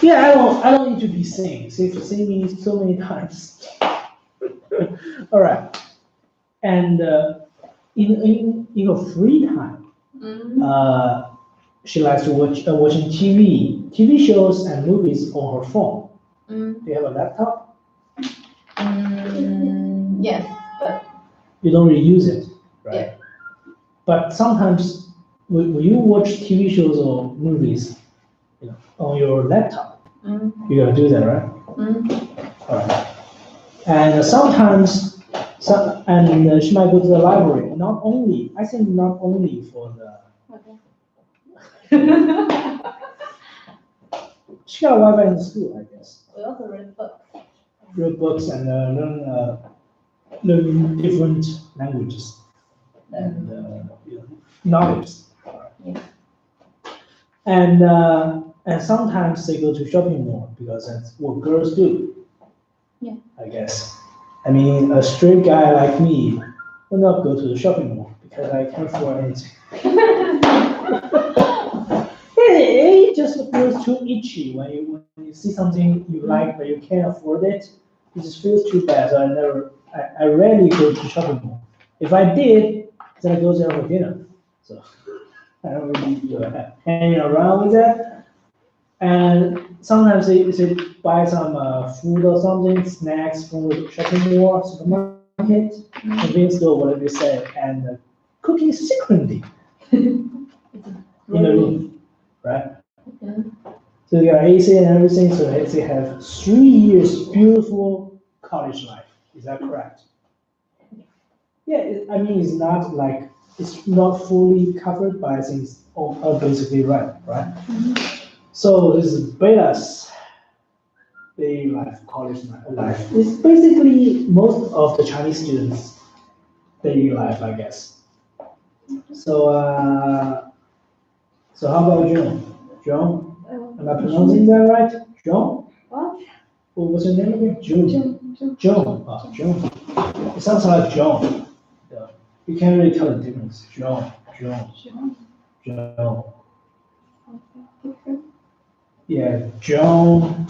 S1: Yeah, I don't need to be saying. Say me so many times. All right. And in your free time, she likes to watching TV shows and movies on her phone. Do you have a laptop?
S4: Yes, but
S1: you don't really use it, right?
S4: Yeah.
S1: But sometimes when you watch TV shows or movies, on your laptop, you're gonna do that, right? All right. And sometimes, she might go to the library. Not only for the. She got Wi-Fi in the school, I guess.
S4: we also read books.
S1: Read books and learn different languages and knowledge.
S4: Yeah.
S1: And sometimes they go to shopping mall because that's what girls do.
S4: Yeah.
S1: I guess. I mean, a straight guy like me will not go to the shopping mall because I can't afford anything. It just feels too itchy when you see something you like but you can't afford it. It just feels too bad. So I rarely go to shopping mall. If I did, then I go there for dinner. So I don't really hanging around with that. And sometimes they buy some food or something, snacks from the shopping mall, supermarket, convenience store, whatever you say, and cooking secretly in the room, right? So they got AC and everything, so they have 3 years beautiful college life. Is that correct? Yeah, I mean, it's not fully covered, but I think it's all basically right? So this is Bella's daily life, college life. It's basically most of the Chinese students' daily life, I guess. So how about Joan? Joan, am I pronouncing that right? Joan?
S2: What?
S1: What's your name again? Joan. Joan. Oh, Joan. It sounds like Joan. Yeah. You can't really tell the difference. Joan. Yeah, John,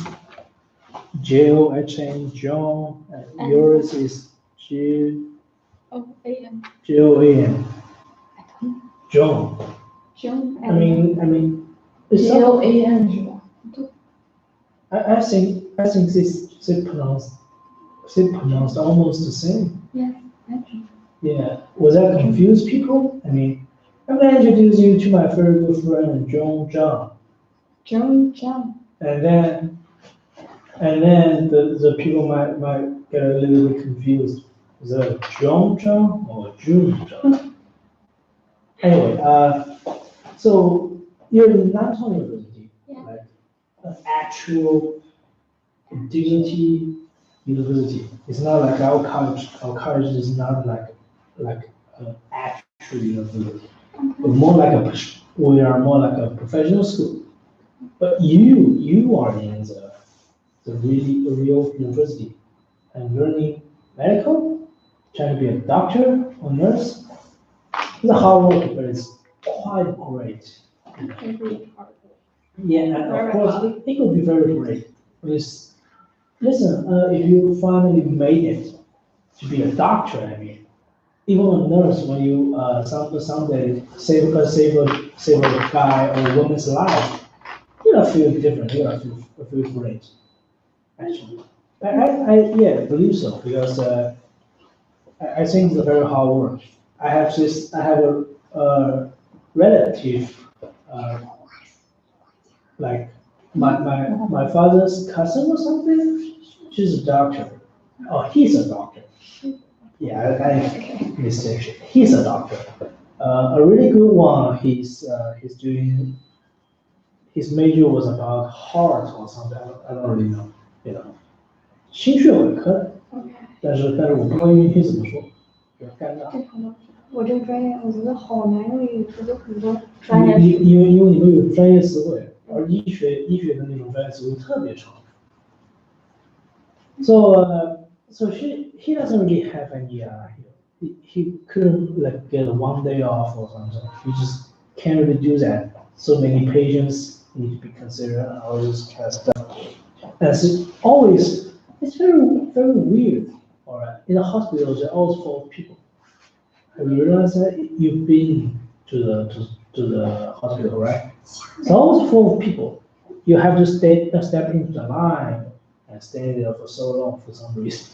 S1: John, John. Yours is
S2: A.M.
S1: Joanne. John.
S2: John
S1: I mean, it's
S4: J O A N 是吧？
S1: I think they pronounced almost the same.
S2: Yes, I think.
S1: Yeah, was that confuse people? I mean, I'm gonna introduce you to my very good friend John,
S2: John.
S1: and then the people might get a little bit confused. Is that John or June John? Anyway, so you're in Nanton University,
S2: Yeah.
S1: like an actual dignity university. It's not like our college. Our college is not like an actual university. We're more like we are more like a professional school. But you are in the real university and learning medical, trying to be a doctor or nurse. It's a hard work, but it's quite great. Yeah, and of course, it could be very great. Because, listen, if you finally made it to be a doctor, I mean, even a nurse, when you someday save a guy or a woman's life, you're gonna feel different. You're gonna feel great, actually. I believe so because I think it's a very hard work. I have a relative, like my father's cousin or something. She's a doctor. Oh, he's a doctor. Yeah, I mistake. He's a doctor. A really good one. He's doing. His major was about heart or something. I don't really know. You know，心血管科的。但是我不知道英语怎么说，比较尴尬。
S2: 我这个专业我觉得好难用英语，我就很多专业
S1: 因为你们有专业词汇，而医学的那种专业词汇特别长。So he doesn't really have any he couldn't like get one day off or something. He just can't really do that. So many patients need to be considered and all this kind of stuff. And it's very weird. All right, in the hospital they're always full of people. Have you realized that you've been to the hospital, right? It's always full of people. You have to step into the line and stay there for so long for some reason.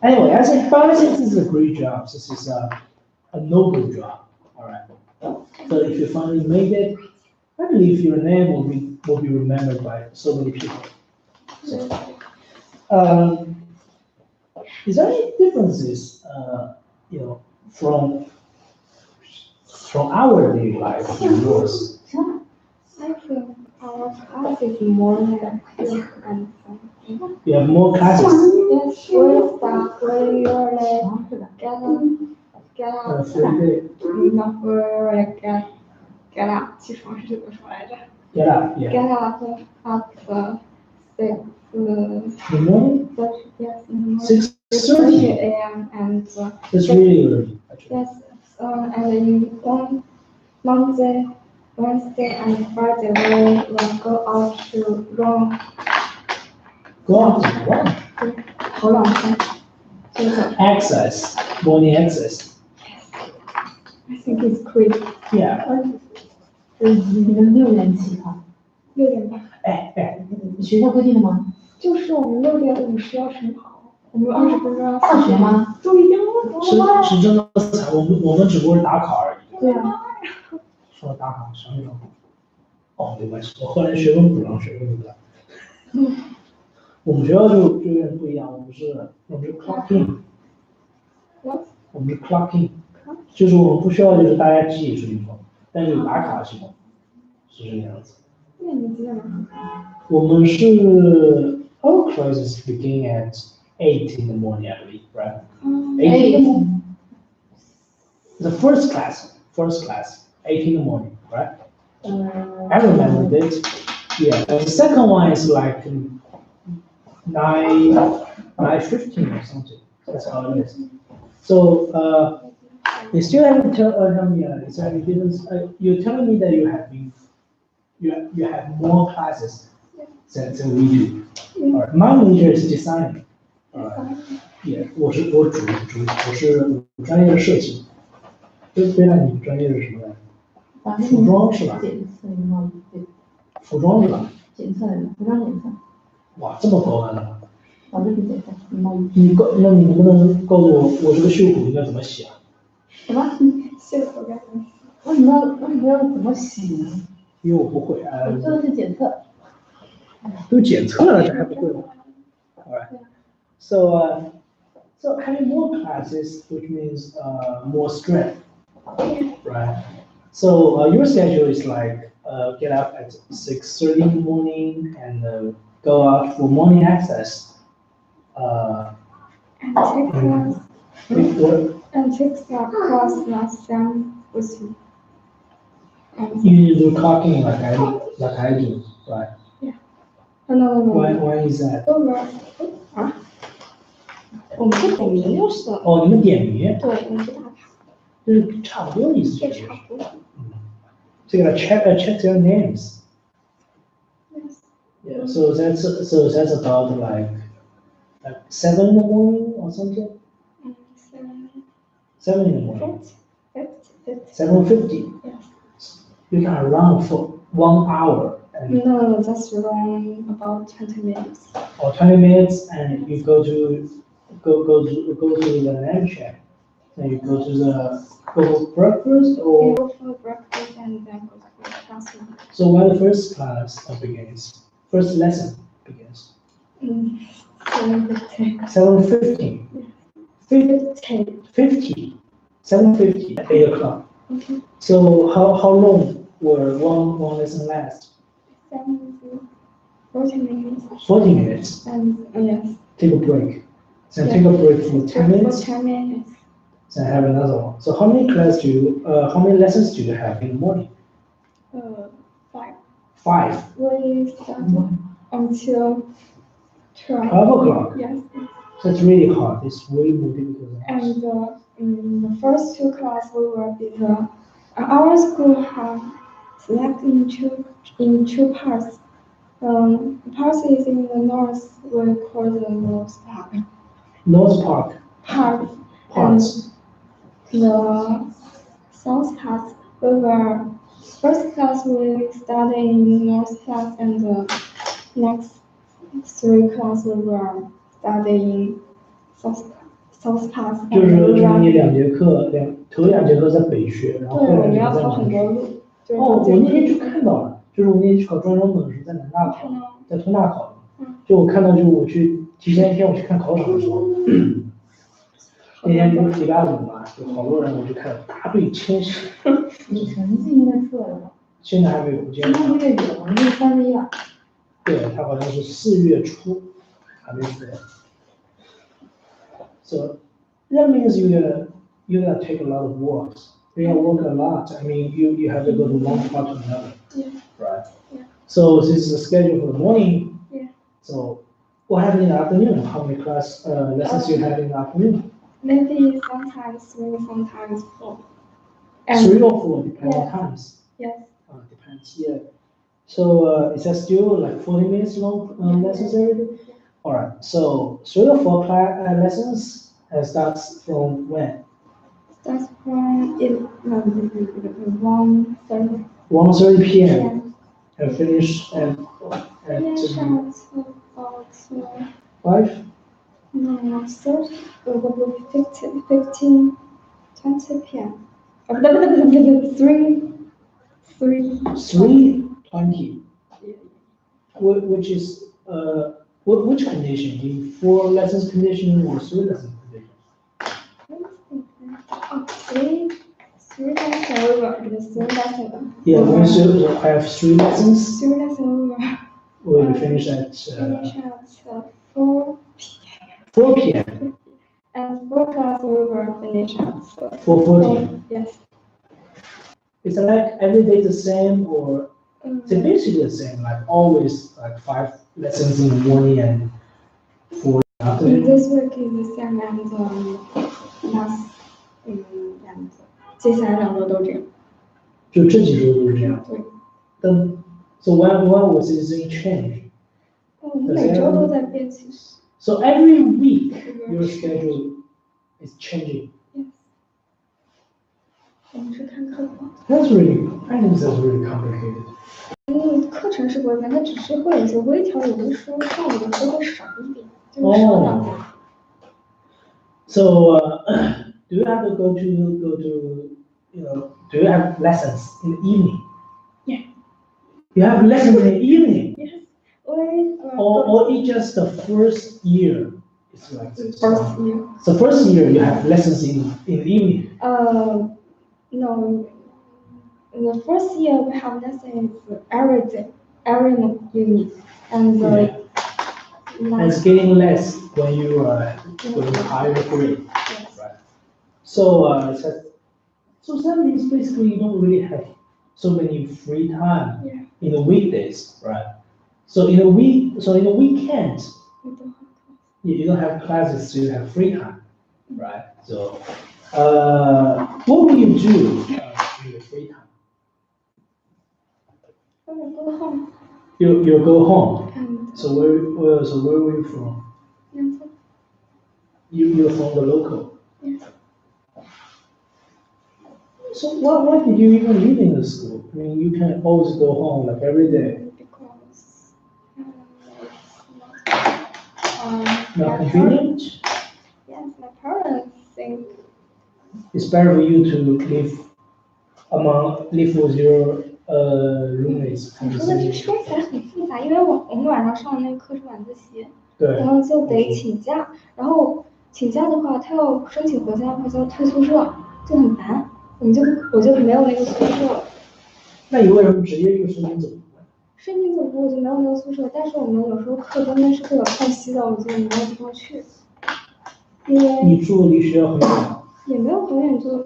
S1: Anyway, I think this is a great job. This is a noble job. All right. So if you finally made it, I believe your name will be remembered by so many people. So, is there any differences, from our daily life to yours?
S2: I think our class is more than and something.
S1: You have more classes.
S2: Yes, we start regularly get up, not really get up 起床是怎么说来着
S1: Get up, yeah.
S2: Get up at 6
S1: The morning,
S2: yes, in the morning.
S1: 6:30.
S2: a.m. and
S1: That's really early, actually.
S2: yes, and on Monday, Wednesday, and Friday we will go out to run.
S1: Go out to run.
S2: 跑2圈，就是
S1: Exercise, morning exercise.
S2: I think it's great.
S1: Yeah.
S4: 你们6点起床，
S2: 6点半，
S4: 学校规定的吗？
S2: 就是我们6点50要晨跑，我们20分钟要
S4: 上学吗？
S2: 都已经了。
S1: 是真的惨，我们只不过是打卡而已。
S2: 对啊，
S1: 说打卡什么时候？哦，没关系，我后来学文补上学文的。我们学校就有点不一样，我们是 clock in， 我们是 clock in， 就是我们不需要就是大家记忆是1分，但是有打卡系统，是这个样子。
S2: 那你几点钟？
S1: 我们是 our classes begin at 8 in the morning, I believe, right? 8. The first class, 8 in the morning, right? I remember it. Yeah, and the second one is like 9:15 or something. That's how it is. So, you still haven't tell me, is there any difference? You're telling me that you have been you have more classes than we do.
S2: Yeah.
S1: Alright, my major is designing. Alright, yeah, 我是专业的设计。对了，你专业是什么来？
S4: 反正
S1: 服装是吧？
S4: 检测贸易对，
S1: 服装是吧？
S4: 检测服装检测，
S1: 哇，这么高端的。
S4: 保质品检测贸易。
S1: 那你能不能告诉我这个袖口应该怎么洗啊？
S4: 什么？
S2: 袖口该怎么洗？
S4: 为什么要怎么洗呢？
S1: 因为我不会啊。
S4: 我做的是检测。
S1: 都检测了，这还不会吗？ Alright. So having more classes, which means more strength, right? So your schedule is like get up at 6:30 in the morning and go out for morning access.
S2: And take class.
S1: What?
S2: And take class last time with you. And
S1: You do talking like I do, right?
S2: no.
S1: Why is that?
S2: Over. 啊？我们是点名就是了。
S1: 哦，你们点名，
S2: 对，我们是打卡，
S1: 就是差不多的意思，
S2: 对，
S1: 就是
S2: 差不多。
S1: 这个 check their names.
S2: Yes.
S1: Yeah, so that's about like 7 in the morning or something. 7 in the morning. 7:50.
S2: Yes.
S1: You can run for 1 hour and
S2: No, just run about 20 minutes.
S1: or 20 minutes, and you go to the land check. Then you go for breakfast
S2: We
S1: or
S2: go for breakfast and then go to the classroom.
S1: so when the first class begins, first lesson begins.
S2: 7:15.
S1: 7:15. 50. 7:50 at 8 o'clock.
S2: Okay.
S1: So how long will one lesson last?
S2: 40 minutes.
S1: 40 minutes.
S2: And yes.
S1: Take a break. Then take a break for 10
S2: For
S1: minutes.
S2: 10 minutes.
S1: Then have another one. So how many lessons do you have in the morning?
S2: 5.
S1: 5.
S2: We start until 12.
S1: 12 o'clock.
S2: Yes.
S1: That's really hard. It's way more difficult than ours.
S2: And the first 2 classes we will be our school have selected in two parts. Parts is in the north, we call the North Park.
S1: North Park. Parts.
S2: The south part, first class we study in North class and the next 3 classes we will study in south class.
S1: 就是你头2节课在北学，然后后
S2: 对，我
S1: 2节
S2: 们要
S1: 课在南学。
S2: 跑很多路。就是
S1: 哦，我那天就看到了，就是我那天去考专中本是在南大考，在通大考的。就我看到，就我去提前1天我去看考场的时候，那天就是礼拜5嘛，有好多人，我就看到大队迁徙。
S4: 你成绩应该出来了吧？
S1: 现在还没有，我今天
S4: 上个月有，我们31了。
S1: 对，他好像是4月初还没出来。So that means you're gonna take a lot of walks. You're gonna walk a lot. I mean, you have to go from one part to another.
S2: Yeah.
S1: Right.
S2: Yeah.
S1: So this is the schedule for the morning.
S2: Yeah.
S1: So what happens in the afternoon? How many lessons you have in the afternoon?
S2: Maybe sometimes 3, sometimes 4.
S1: 3 or 4, depending on times.
S2: Yes.
S1: Depends. Yeah. So is that still like 40 minutes long lessons every day? All right. So 3 or 4 lessons starts from when?
S2: Starts from 1:30
S1: 1:30 p.m.
S2: p.m.
S1: and finish at
S2: Finish at about
S1: 5.
S2: no 30, 15, 20 p.m. 3.
S1: 3:20. Which is which condition? The 4 lessons condition or 3 lessons condition?
S2: 3 lessons over. The 3 lessons.
S1: Yeah, once you have 3 lessons,
S2: 3 lessons over.
S1: we'll be finished at
S2: Finish at 4
S1: 4 p.m.
S2: and 4 class we will finish at
S1: 4:40.
S2: Yes.
S1: Is it like every day the same or is it basically the same? Like always like 5 lessons in the morning and 4 in the afternoon?
S2: This week is the same and last and 接下来2周都这样。
S1: 就这几周都是这样。
S2: 对。
S1: So when was it in change?
S2: 我们每周都在变，其实。
S1: So every week your schedule is changing.
S2: Yes. 我们是看课表。
S1: That's really, I think that's really complicated.
S2: 课程是不会变，它只是会有一些微调，有的时候上午的课会少一点，就是少2节。
S1: So do you have to go to do you have lessons in the evening?
S2: Yeah.
S1: You have lessons in the evening,
S2: Or
S1: or it's just the first year? It's like this.
S2: first year.
S1: So first year you have lessons in the evening.
S2: No. In the first year we have lessons every day, every unit, and
S1: Yeah. And it's getting less when you go to higher grade.
S2: Yes.
S1: Right. So so that means basically you don't really have so many free time
S2: Yeah.
S1: in the weekdays, right? So in the weekend,
S2: We don't have
S1: you don't have classes, so you have free time, right? So what will you do in your free time?
S2: I will go home
S1: You go home.
S2: and
S1: So where were you from? You're from the local.
S2: Yes.
S1: So why did you even live in the school? I mean, you can always go home like every day.
S2: Because
S1: Not
S2: my
S1: convenient.
S2: Yes, my parents think
S1: It's better for you to live with your roommates.
S2: 你说的这说起来很复杂，因为我们晚上上的那个课是晚自习，
S1: 对
S2: 然后就得请假，然后请假的话，他要申请回家的话就要退宿舍，就很烦，我就没有那个宿舍。
S1: 那你为什么直接就申请走读呢？
S2: 申请走读我就没有那个宿舍，但是我们有时候课中间是会有空隙的，我就没有地方去，因为
S1: 你住离学校很远。
S2: 也没有很远，就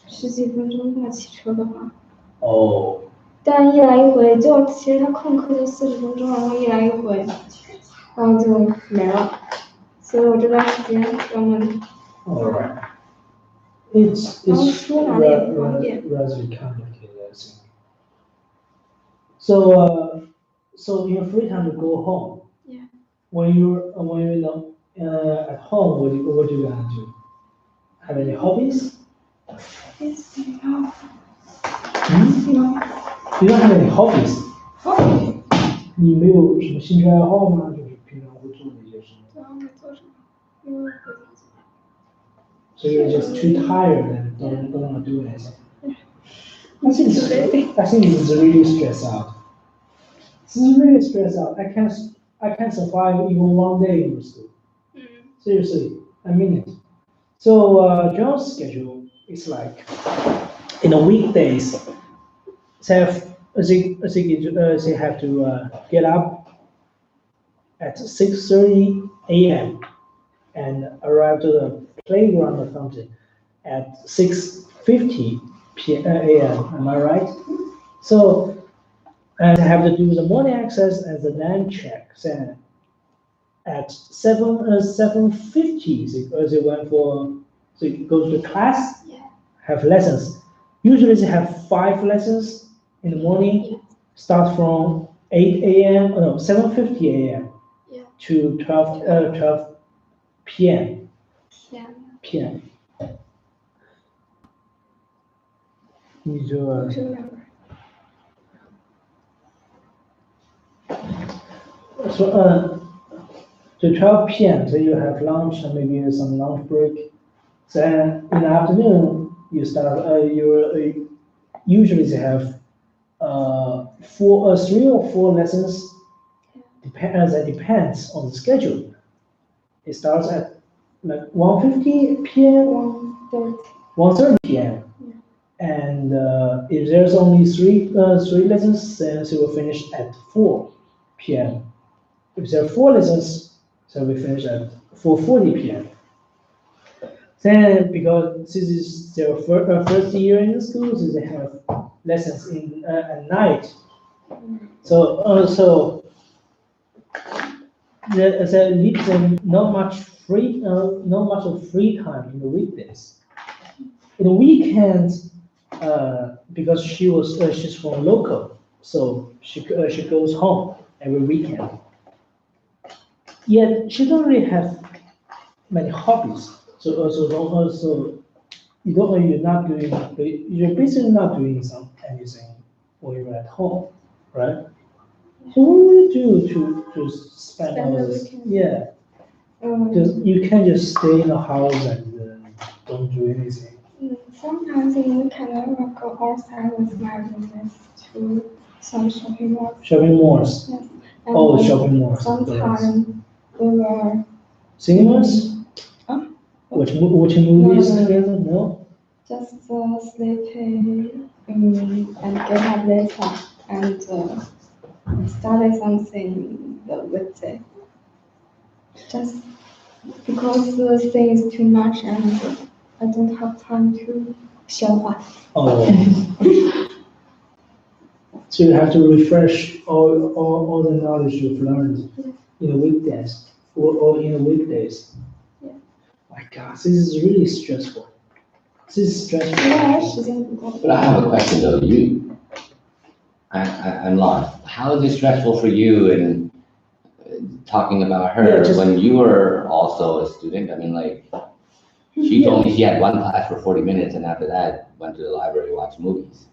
S2: 10几分钟吧，骑车的话。
S1: 哦。
S2: 但一来一回就其实他空课就40分钟，然后一来一回，然后就没了。所以我这段时间专门
S1: Alright. It's
S2: 然后书拿的也不方便。
S1: rather complicated, I think. So in your free time you go home.
S2: Yeah.
S1: When you're at home, what do you gonna do? Have any hobbies?
S2: Yes, no.
S1: No. You don't have any hobbies. 你没有什么兴趣爱好吗？就是平常会做的一些事情。
S2: 然后没做什么，因为回家就
S1: So you're just too tired and don't want to do anything. I think it's really stressed out. This is really stressed out. I can't survive even one day in school. Seriously, I mean it. So John's schedule is like in the weekdays. They have to get up at 6:30 a.m. and arrive to the playground or something at 6:50 a.m. Am I right? So and have to do the morning access and the land check. Then at 7:50 they went for they go to class, have lessons. Usually they have 5 lessons in the morning. Start from 8 a.m. No, 7:50 a.m. to 12 p.m. p.m. 你就
S2: 这样。
S1: So to 12 p.m. So you have lunch and maybe some lunch break. Then in the afternoon you start. Usually they have 3 or 4 lessons. That depends on the schedule. It starts at like 1:50 p.m. 1:30 p.m. And if there's only 3 lessons, then they will finish at 4 p.m. If there are 4 lessons, so we finish at 4:40 p.m. Then, because this is their first year in the school, so they have lessons at night. So there leaves them not much of free time in the weekdays. In the weekends, because she's from local, So she goes home every weekend. Yet she don't really have many hobbies. So you're not doing, you're basically not doing anything when you're at home, right? So what do you do to spend all
S2: Spend the
S1: this?
S2: weekend.
S1: Yeah, because you can't just stay in the house and don't do anything.
S2: Sometimes in weekend I will go outside with my roommates to some shopping malls.
S1: Shopping malls.
S2: Yes.
S1: Oh, the
S2: then
S1: shopping malls.
S2: Sometimes we will
S1: Cinemas?
S2: Huh?
S1: Watching movies
S2: No.
S1: together? No?
S2: just sleeping and get up later and study something the weekday. Just because the thing is too much and I don't have time to show up.
S1: Oh. So you have to refresh all the knowledge you've learned in the weekdays or in the weekdays.
S2: Yeah.
S1: My God, this is really stressful. This is stressful.
S2: Yeah, she didn't go.
S3: But I have a question though. I'm lost. How is it stressful for you in talking about her
S1: Yeah, just-
S3: when you were also a student? I mean, like, she told me she had one class for 40 minutes and after that went to the library to watch movies.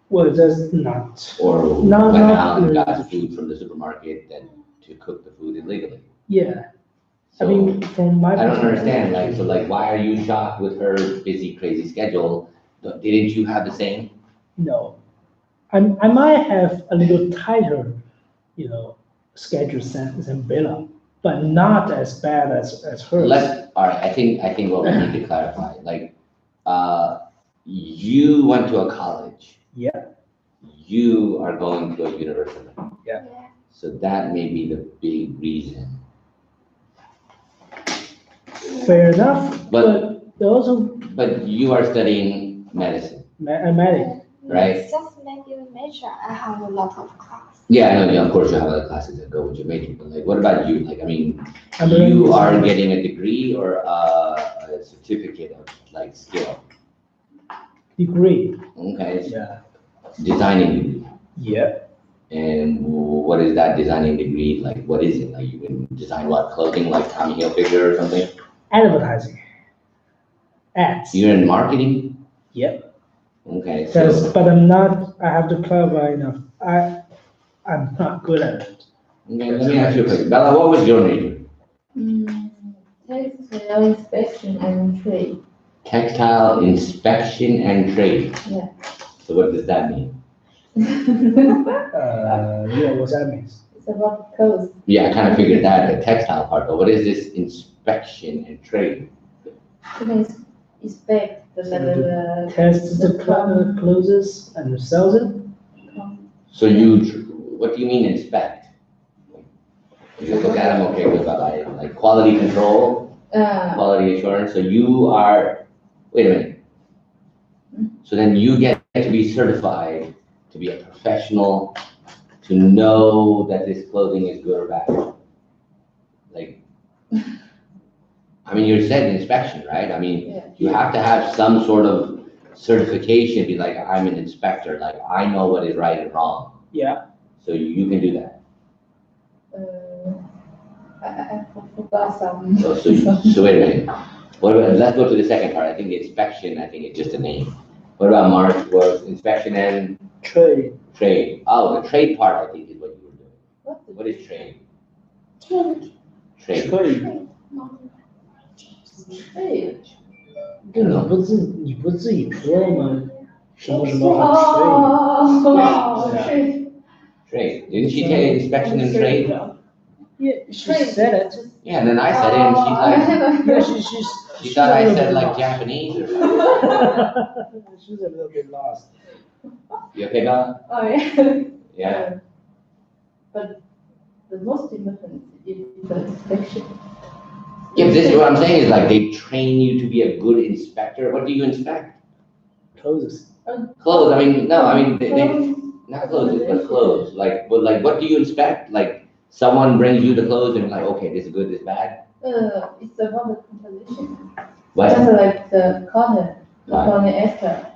S1: Well, that's not.
S3: Or
S1: No,
S3: went
S1: no,
S3: out and
S1: no.
S3: got food from the supermarket and to cook the food illegally.
S1: Yeah. I
S3: So,
S1: mean, from my
S3: I don't
S1: perspective-
S3: understand, like, so like, why are you shocked with her busy, crazy schedule? Didn't you have the same?
S1: No. I might have a little tighter, schedule than Bella, but not as bad as hers.
S3: All right, I think what we need to clarify, like, you went to a college.
S1: Yeah.
S3: You are going to a university.
S1: Yeah.
S3: So that may be the big reason.
S1: Fair enough,
S3: But-
S1: but also
S3: But you are studying medicine,
S1: medic.
S3: right?
S2: Just maybe the major, I have a lot of class.
S3: Yeah, I know, of course you have other classes that go with your major, but like, what about you? Like, I mean,
S1: I'm
S3: you
S1: learning
S3: are
S1: design.
S3: getting a degree or a certificate of like skill,
S1: Degree.
S3: okay?
S1: Yeah.
S3: Designing degree.
S1: Yeah.
S3: And what is that designing degree? Like, what is it? Like, you can design what, clothing, like Tommy Hilfiger or something?
S1: Advertising. Ads.
S3: You're in marketing?
S1: Yep.
S3: Okay,
S1: That's,
S3: so,
S1: but I'm not, I have to clarify enough. I'm not good at it.
S3: okay, let me ask you a question. Bella, what was your major?
S4: Textile inspection and trade.
S3: Textile inspection and trade.
S4: Yeah.
S3: So what does that mean?
S1: Yeah, what's that mean?
S4: It's about clothes.
S3: Yeah, I kind of figured that, the textile part, but what is this inspection and trade?
S4: You can inspect the
S1: Test the clothes and sells it?
S3: So what do you mean inspect? You just look at them, okay, good, bye-bye, like quality control, quality assurance, so you are, wait a minute. So then you get to be certified to be a professional, to know that this clothing is good or bad. Like, I mean, you said inspection, right? I mean,
S4: Yeah.
S3: you have to have some sort of certification, be like, I'm an inspector, like, I know what is right and wrong.
S1: Yeah.
S3: So you can do that.
S4: I forgot some.
S3: So wait a minute. What about, let's go to the second part. I think the inspection, I think it's just a name. What about Mark, was inspection and
S1: Trade.
S3: trade? Oh, the trade part, I think is what you were doing.
S4: What?
S3: What is trade?
S2: Trade.
S3: Trade.
S1: Trade.
S4: Trade.
S1: 你不自己说了吗？什么什么
S4: Oh,
S1: Yeah.
S4: trade.
S3: Trade. Didn't she take inspection and trade?
S1: trade? Yeah, she said it.
S3: Yeah, and then I said it and she's like,
S1: Yeah,
S3: she thought I said like Japanese or something.
S1: She's a little bit lost.
S3: You okay, Bella?
S4: Oh, yeah.
S3: Yeah.
S4: But the most important is the inspection.
S3: Yeah, but this is what I'm saying is like they train you to be a good inspector. What do you inspect?
S1: Clothes.
S3: Clothes. I mean, no, I mean, they not clothes, but clothes. Like, but like, what do you inspect? Like, someone brings you the clothes and like, okay, this is good, this is bad.
S4: It's about the composition.
S3: What?
S4: Just like the cotton, the
S3: Right.
S4: polyester,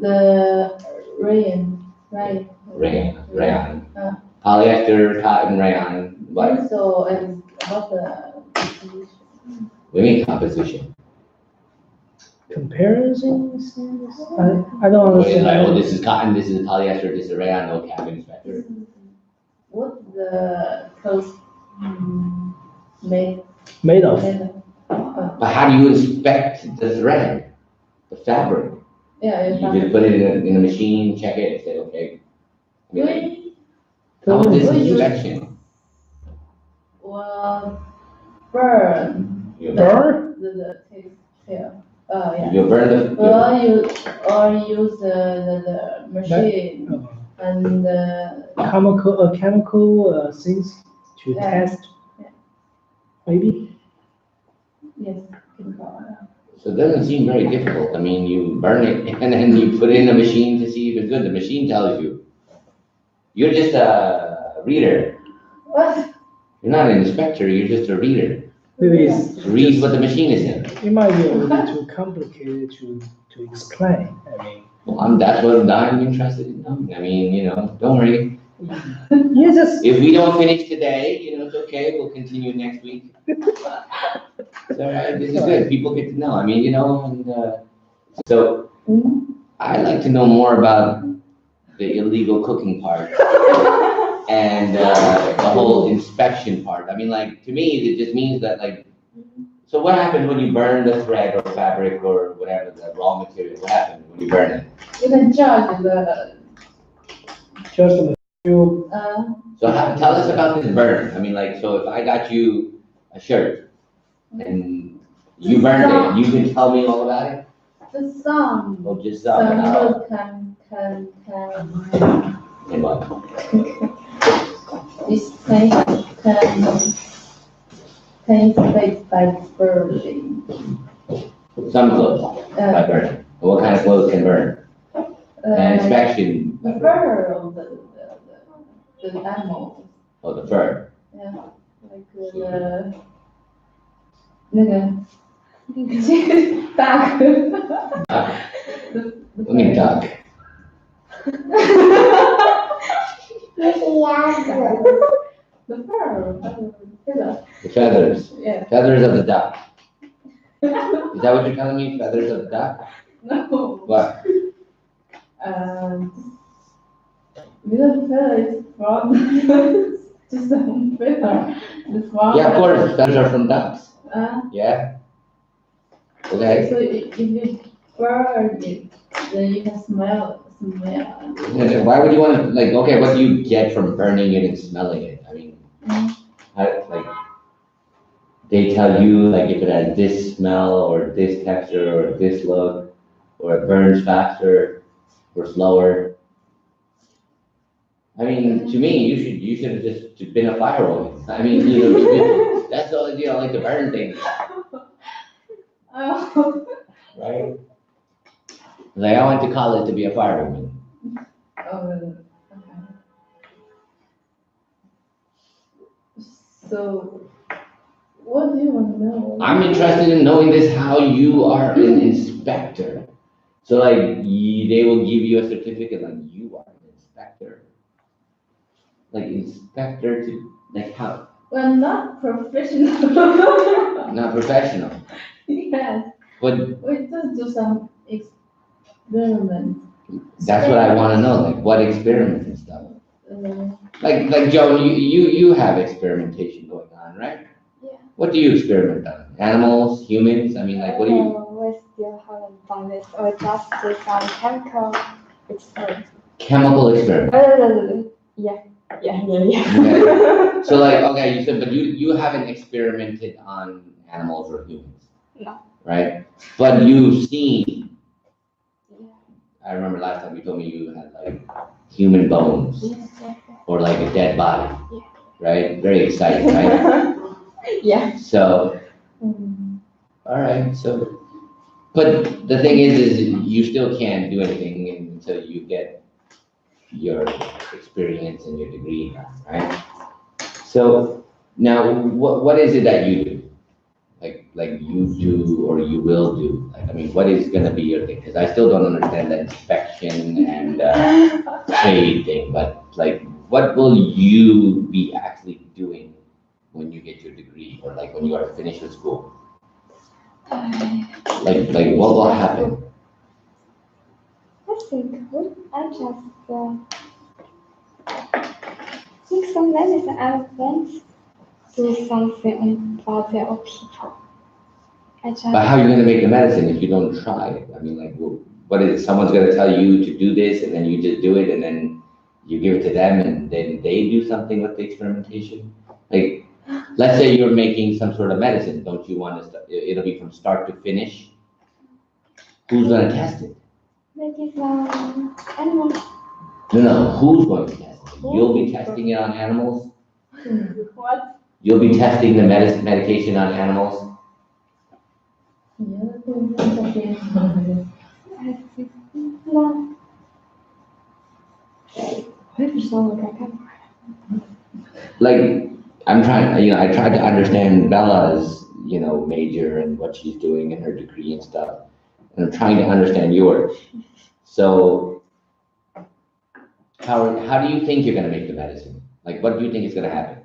S4: the rayon, Right.
S3: Rayon. Polyester, cotton, rayon. What?
S4: Also, and about the distribution.
S3: We mean composition.
S1: Comparisons? I don't
S3: What is like, oh,
S1: understand.
S3: this is cotton, this is polyester, this is rayon, no cabin inspector.
S4: What the clothes made?
S1: Made of.
S3: But how do you inspect the thread, the fabric?
S4: Yeah,
S3: You just put it in a machine, check it, and say, okay. I mean, like,
S4: we
S3: how is this
S4: we use-
S3: inspection?
S4: well burn
S3: You
S1: Burn?
S4: the textile. Yeah.
S3: You burn the,
S4: Or use the machine
S1: Uh,
S4: and
S1: chemical things to
S4: Yeah.
S1: test.
S4: Yeah.
S1: Maybe.
S4: yes.
S3: so it doesn't seem very difficult. I mean, you burn it and then you put it in a machine to see if it's good. The machine tells you. You're just a reader.
S4: What?
S3: You're not an inspector, you're just a reader.
S1: Maybe it's
S3: Read what the machine is in.
S1: it might be a little too complicated to explain. I mean,
S3: Well, that's what I'm interested in knowing. I mean, don't worry.
S1: you just
S3: If we don't finish today, it's okay. We'll continue next week. It's all right. This is good. People get to know. I mean, so I'd like to know more about the illegal cooking part and the whole inspection part. I mean, like, to me, it just means that, like, so what happens when you burn the thread or fabric or whatever, the raw material? What happens when you burn it?
S4: You can judge the
S1: just a few.
S3: So tell us about this burn. I mean, like, so if I got you a shirt and you burned it, you can tell me all about it?
S4: the some
S3: Or just some?
S4: food can
S3: And what?
S4: this can inspect by burning.
S3: Some clothes by burning. And what kind of clothes can burn? And inspection.
S4: The fur of the animal.
S3: Oh, the fur.
S4: Yeah, like 那个 duck.
S3: I mean, duck.
S5: 那是鸭子，
S4: The fur.
S3: The feathers.
S4: Yeah.
S3: Feathers of the duck. Is that what you're telling me? Feathers of the duck?
S4: No.
S3: What?
S4: Because feather is from just a feather. It's from.
S3: Yeah, of course. Feathers are from ducks. Yeah. Okay.
S4: So if you burn it, then you can smell.
S3: Why would you want to, like, okay, what do you get from burning it and smelling it? I mean, like, they tell you, like, if it has this smell or this texture or this look, or it burns faster or slower. I mean, to me, you should have just been a firewoman. I mean, that's the only deal. I like to burn things,
S4: Oh.
S3: right? Like, I went to college to be a firewoman.
S4: Okay. So, what do you want to know?
S3: I'm interested in knowing this, how you are an inspector. So, like, they will give you a certificate, like, you are an inspector. Like, inspector to, like, how?
S4: We're not professional.
S3: Not professional.
S4: Yes,
S3: But
S4: we just do some experiment.
S3: that's what I want to know, like, what experiments and stuff.
S4: Uh,
S3: Like Joan, you have experimentation going on, right?
S2: Yeah.
S3: What do you experiment on? Animals, humans? I mean, like, what do you?
S2: We still haven't done this. We just do some chemical experiments.
S3: Chemical experiment.
S2: Yeah.
S3: Okay. So, like, okay, you said, but you haven't experimented on animals or humans.
S2: No.
S3: Right? But you've seen.
S2: Yeah.
S3: I remember last time you told me you had, like, human bones or like a dead body.
S2: Yeah.
S3: Right? Very exciting, right?
S2: Yeah.
S3: So, all right. So, but the thing is you still can't do anything until you get your experience and your degree, right? So now, what is it that you do? like you do or you will do? Like, I mean, what is gonna be your thing? Because I still don't understand the inspection and trade thing, but like, what will you be actually doing when you get your degree or like when you are finished with school? Like what will happen?
S2: I think I just take some medicine and then do something for the people. I just
S3: But how are you gonna make the medicine if you don't try it? I mean, like, what is it? Someone's gonna tell you to do this and then you just do it and then you give it to them and then they do something with the experimentation? Like, let's say you're making some sort of medicine, don't you want to, it'll be from start to finish? Who's gonna test it?
S2: maybe some animals.
S3: No, who's going to test it? You'll be testing it on animals?
S4: What?
S3: You'll be testing the medication on animals?
S4: Yeah, that's okay.
S2: I think no. So
S3: Like, I'm trying, I tried to understand Bella's, major and what she's doing in her degree and stuff. And I'm trying to understand yours. So, how do you think you're gonna make the medicine? Like, what do you think is gonna happen?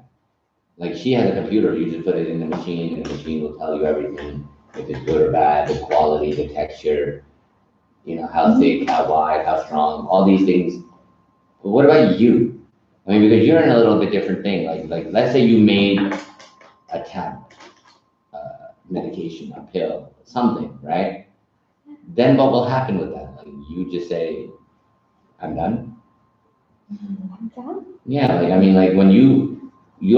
S3: Like, she has a computer, you just put it in the machine and the machine will tell you everything. If it's good or bad, the quality, the texture, how thick, how wide, how strong, all these things. But what about you? I mean, because you're in a little bit different thing. Like let's say you made a tablet, medication, a pill, something, right? Then what will happen with that? Like you just say, I'm done.
S2: I'm done.
S3: Yeah, like I mean, like when you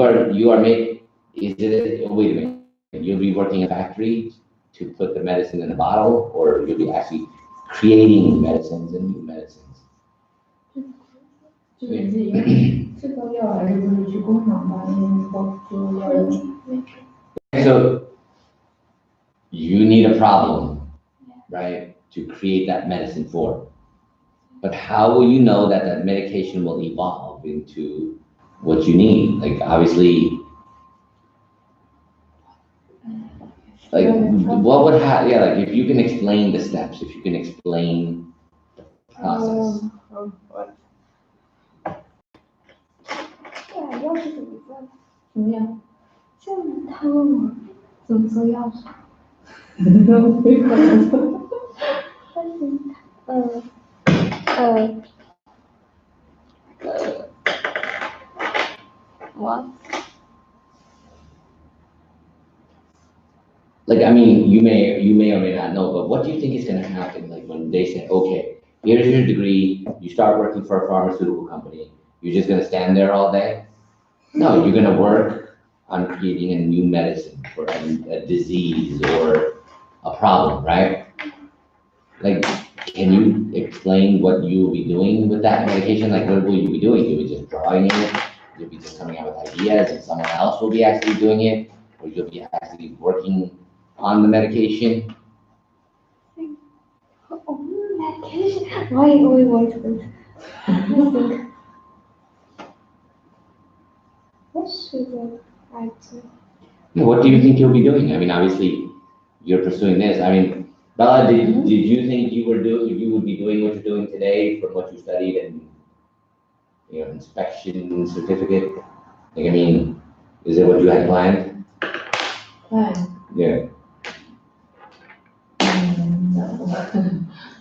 S3: are made. Is it? Wait a minute. You'll be working in a factory to put the medicine in a bottle, or you'll be actually creating medicines and new medicines.
S4: 这个药还是就是去工厂把那个包装药的。
S3: So you need a problem, right, to create that medicine for. But how will you know that that medication will evolve into what you need? Like obviously, like what would happen? Yeah, like if you can explain the steps, if you can explain the process.
S2: 对，药是怎么做的？
S4: 怎么样？
S2: 就他问我怎么做药水，但是我
S3: Like I mean, you may or may not know, but what do you think is going to happen? Like when they say, okay, here's your degree, you start working for a pharmaceutical company, you're just going to stand there all day? No, you're going to work on creating a new medicine for a disease or a problem, right? Like, can you explain what you will be doing with that medication? Like, what will you be doing? You'll be just drawing it, you'll be just coming out with ideas, and someone else will be actually doing it, or you'll be actually working on the medication.
S2: Oh, medication. Wait. I think. What should I do?
S3: What do you think you'll be doing? I mean, obviously, you're pursuing this. I mean, Bella, did you think you would be doing what you're doing today from what you studied and inspection certificate? Like, I mean, is it what you had planned?
S4: Planned?
S3: Yeah.
S4: No.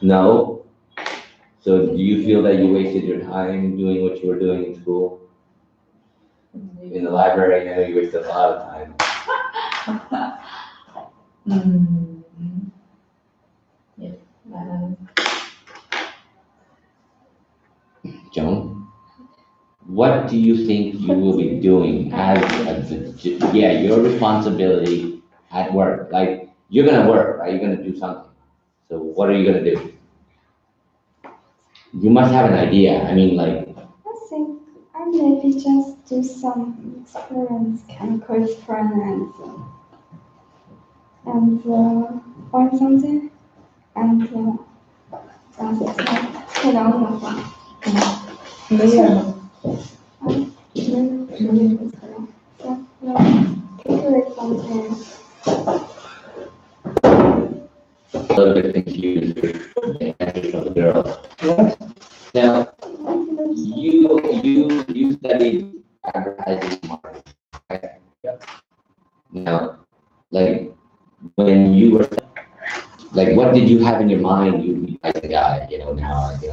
S3: No? So do you feel that you wasted your time doing what you were doing in school? In the library, I know you wasted a lot of time.
S4: Yes.
S3: Joan, what do you think you will be doing as your responsibility at work? Like, you're gonna work, right? You're gonna do something. So what are you gonna do? You must have an idea. I mean, like,
S2: I think I maybe just do some chemical experiments, and find something, and just put on the file.
S4: 什么样的？calculate
S2: something
S3: right. Now, you studied advertising marketing, right?
S1: Yeah.
S3: Now, like, when you were, like, what did you have in your mind? You be like a guy, now,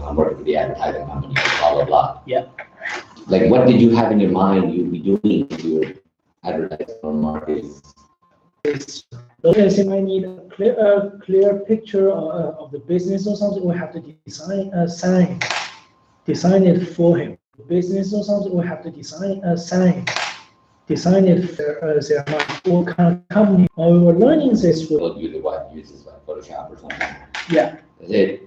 S3: I'm working for the advertising company, blah, blah, blah.
S1: Yeah.
S3: Like, what did you have in your mind you'd be doing if you were advertising or marketing?
S1: Okay, so I need a clear picture of the business or something. We have to design it for him. Business or something. We have to design it for what kind of company. Or we were learning this.
S3: Well, usually what uses like Photoshop or something.
S1: Yeah.
S3: That's it.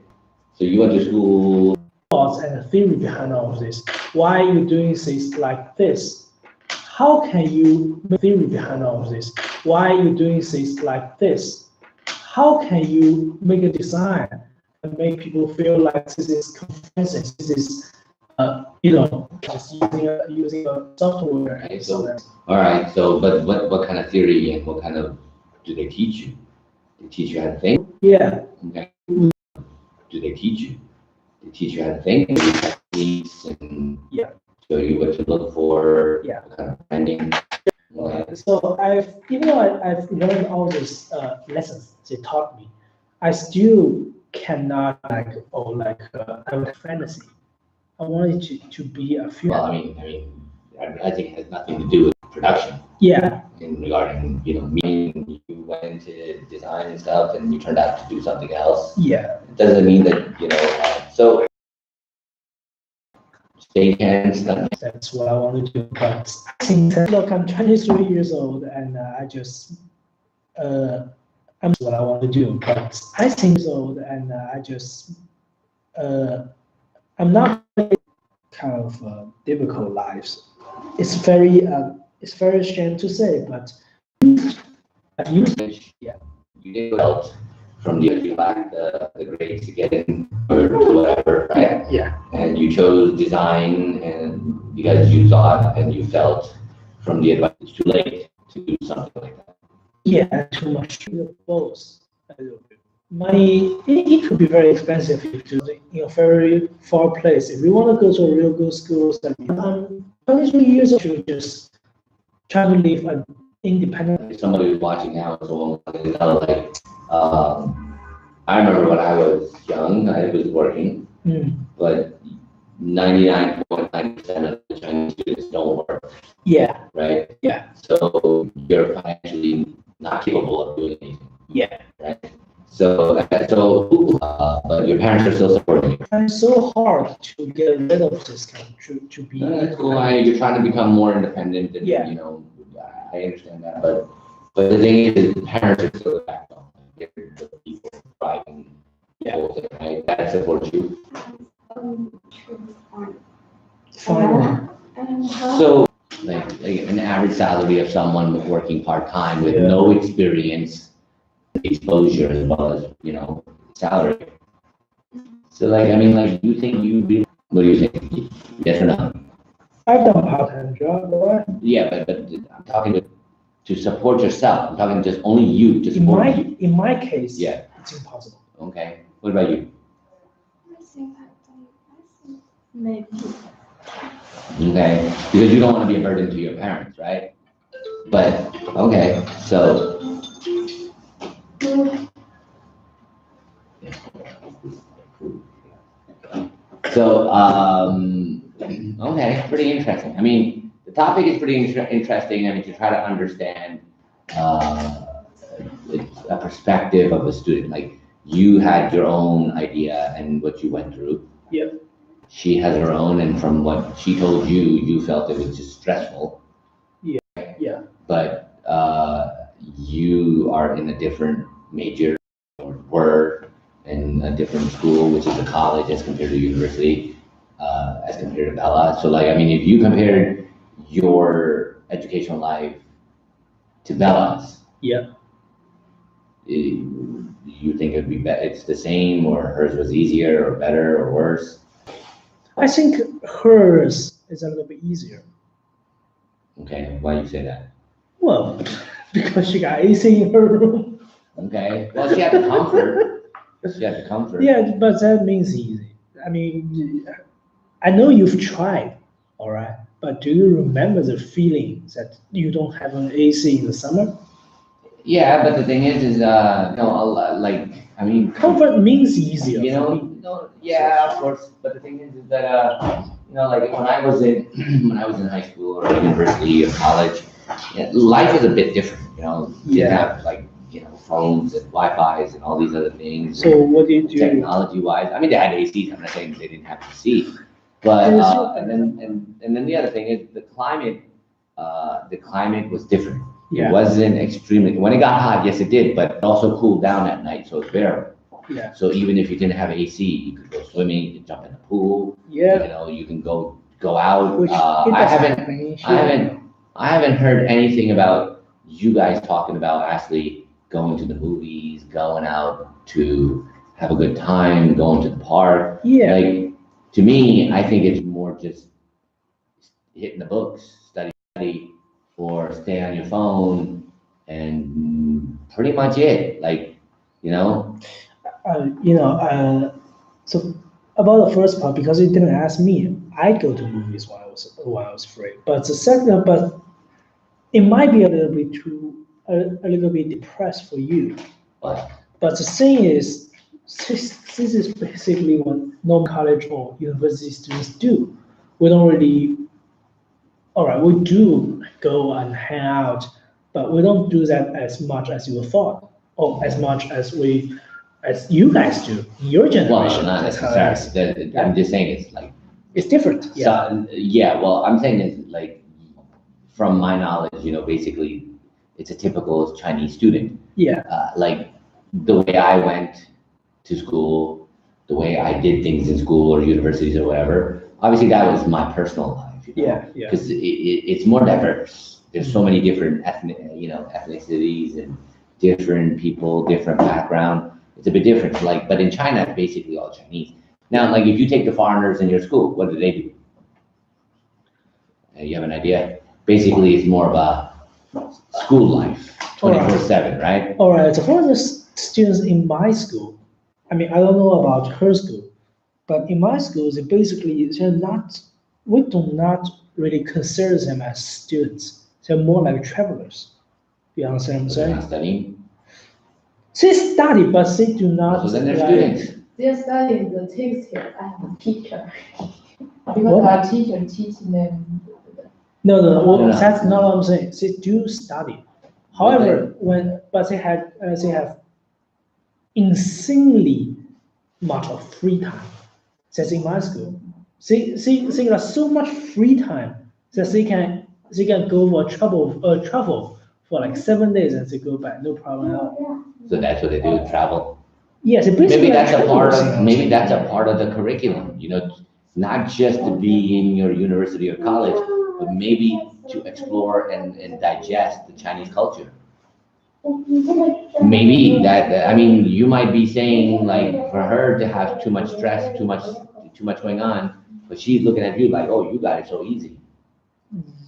S3: So you went to school.
S1: Thoughts and the theory behind all of this. Why are you doing things like this? How can you make theory behind all of this? Why are you doing things like this? How can you make a design and make people feel like this is convincing? This is, just using a software.
S3: Okay, so, all right. So, but what kind of theory and what kind of do they teach you? They teach you how to think.
S1: Yeah.
S3: Okay. Do they teach you? They teach you how to think, techniques, and
S1: Yeah.
S3: show you what to look for.
S1: Yeah.
S3: What kind of branding. Okay.
S1: So even though I've learned all these lessons they taught me, I still cannot I have a fantasy. I want it to be a few.
S3: Well, I mean, I think it has nothing to do with production.
S1: Yeah.
S3: In regarding, me, you went into design and stuff, and you turned out to do something else.
S1: Yeah.
S3: It doesn't mean that, so shake hands, stuff.
S1: That's what I want to do. But I think, look, I'm 23 years old, and I'm what I want to do. But I think so, and I'm not kind of difficult lives. It's very shame to say, but I've used it. Yeah.
S3: You did well from you lacked the grades to get in or whatever, right?
S1: Yeah.
S3: And you chose design, and because you thought and you felt from the advice it's too late to do something like that.
S1: Yeah, too much. Both. Money, it could be very expensive to a very far place. If you want to go to a real good school, I'm 23 years old to just try to live an independent.
S3: Somebody who's watching now, so I remember when I was young, I was working, but 99.9% of the Chinese students don't work.
S1: Yeah.
S3: Right?
S1: Yeah.
S3: So you're financially not capable of doing anything.
S1: Yeah.
S3: Right? So, but your parents are still supporting you.
S1: It's so hard to get rid of this country, to be.
S3: That's why you're trying to become more independent, and
S1: Yeah.
S3: I understand that, but the thing is, the parents are still the backbone. They're the people driving the whole thing, right? That supports you.
S1: Fine.
S3: So, like an average salary of someone working part-time with
S1: Yeah.
S3: no experience, exposure, as well as, salary. So, you think you really, what do you think? Yes or no?
S1: I've done part-time job, right?
S3: Yeah, but I'm talking to support yourself. I'm talking just only you to support you.
S1: In my case,
S3: Yeah.
S1: it's impossible.
S3: Okay. What about you?
S2: I think maybe.
S3: Okay, because you don't want to be a burden to your parents, right? But okay, so okay, pretty interesting. I mean, the topic is pretty interesting. I mean, to try to understand a perspective of a student, like you had your own idea and what you went through.
S1: Yep.
S3: She has her own, and from what she told you, you felt it was just stressful.
S1: Yeah. Yeah.
S3: But you are in a different major, or were in a different school, which is a college as compared to university, as compared to Bella. So, if you compared your educational life to Bella's,
S1: Yeah.
S3: you think it'd be better? It's the same, or hers was easier, or better, or worse?
S1: I think hers is a little bit easier.
S3: Okay, why do you say that?
S1: Well, because she got AC in her room.
S3: Okay, well, she had the comfort. She had the comfort.
S1: Yeah, but that means easy. I mean, I know you've tried, all right, but do you remember the feeling that you don't have an AC in the summer?
S3: Yeah, but the thing is, like, I mean,
S1: Comfort means easier
S3: you
S1: for
S3: know,
S1: me.
S3: no, yeah, of course. But the thing is that, like when I was in when I was in high school or university or college, yeah, life is a bit different. You didn't have like phones and Wi-Fi's and all these other things.
S1: So what do you do?
S3: Technology-wise, I mean, they had ACs. I'm not saying they didn't have AC, but and then the other thing is the climate. The climate was different.
S1: Yeah.
S3: It wasn't extremely. When it got hot, yes, it did, but it also cooled down at night, so it's bearable.
S1: Yeah.
S3: So even if you didn't have AC, you could go swimming, you could jump in the pool.
S1: Yeah.
S3: You can go out.
S1: Which
S3: I haven't heard anything about you guys talking about actually going to the movies, going out to have a good time, going to the park.
S1: Yeah.
S3: Like, to me, I think it's more just hitting the books, study, or stay on your phone, and pretty much it. Like,
S1: So about the first part, because you didn't ask me, I go to movies when I was free. But the second, but it might be a little bit depressed for you.
S3: But
S1: But the thing is, this is basically what non-college or university students do. We don't really, all right, we do go and hang out, but we don't do that as much as you thought, or as much as you guys do in your generation.
S3: well, not
S1: That's how it is.
S3: necessarily. I'm just saying it's like.
S1: It's different. Yeah.
S3: So, yeah, well, I'm saying is like, from my knowledge, basically, it's a typical Chinese student.
S1: Yeah.
S3: Like the way I went to school, the way I did things in school or universities or whatever. Obviously, that was my personal life.
S1: Yeah. Yeah.
S3: Because it's more diverse. There's so many different ethnicities and different people, different background. It's a bit different. Like, but in China, it's basically all Chinese. Now, like if you take the foreigners in your school, what do they do? You have an idea? Basically, it's more of a school life, 24/7, right?
S1: All right. So for the students in my school, I mean, I don't know about her school, but in my school, we do not really consider them as students. They're more like travelers. You understand what I'm
S3: They're
S1: saying?
S3: not studying.
S1: They study, but they do not.
S3: So then they're
S1: like-
S3: students.
S4: They're studying the text here. I have a teacher. Because
S1: What?
S4: our teacher teaching them.
S1: No, well,
S3: No.
S1: that's not what I'm saying. They do study. However, but they have insanely much of free time. That's in my school. They got so much free time that they can go for travel for like 7 days and they go back, no problem at all.
S3: So that's what they do, travel.
S1: Yes, basically
S3: Maybe
S1: like
S3: that's a part
S1: travelers,
S3: of, maybe that's a part of the curriculum, not just to be in your university or college, but maybe to explore and digest the Chinese culture. Maybe I mean, you might be saying like for her to have too much stress, too much going on, but she's looking at you like, oh, you got it so easy.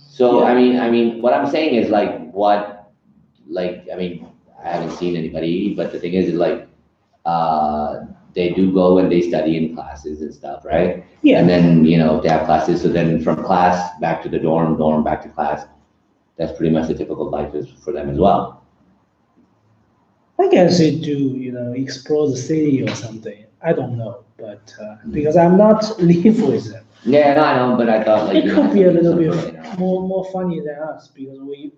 S3: So,
S1: Yeah.
S3: I mean, what I'm saying is like, I mean, I haven't seen anybody, but the thing is like, they do go and they study in classes and stuff, right?
S1: Yeah.
S3: And then, they have classes, so then from class back to the dorm back to class. That's pretty much the typical life is for them as well.
S1: I guess they do, explore the city or something. I don't know, but because I'm not live with them.
S3: Yeah, no, I know, but I thought like.
S1: It could be a little
S3: something,
S1: bit more funny than us because we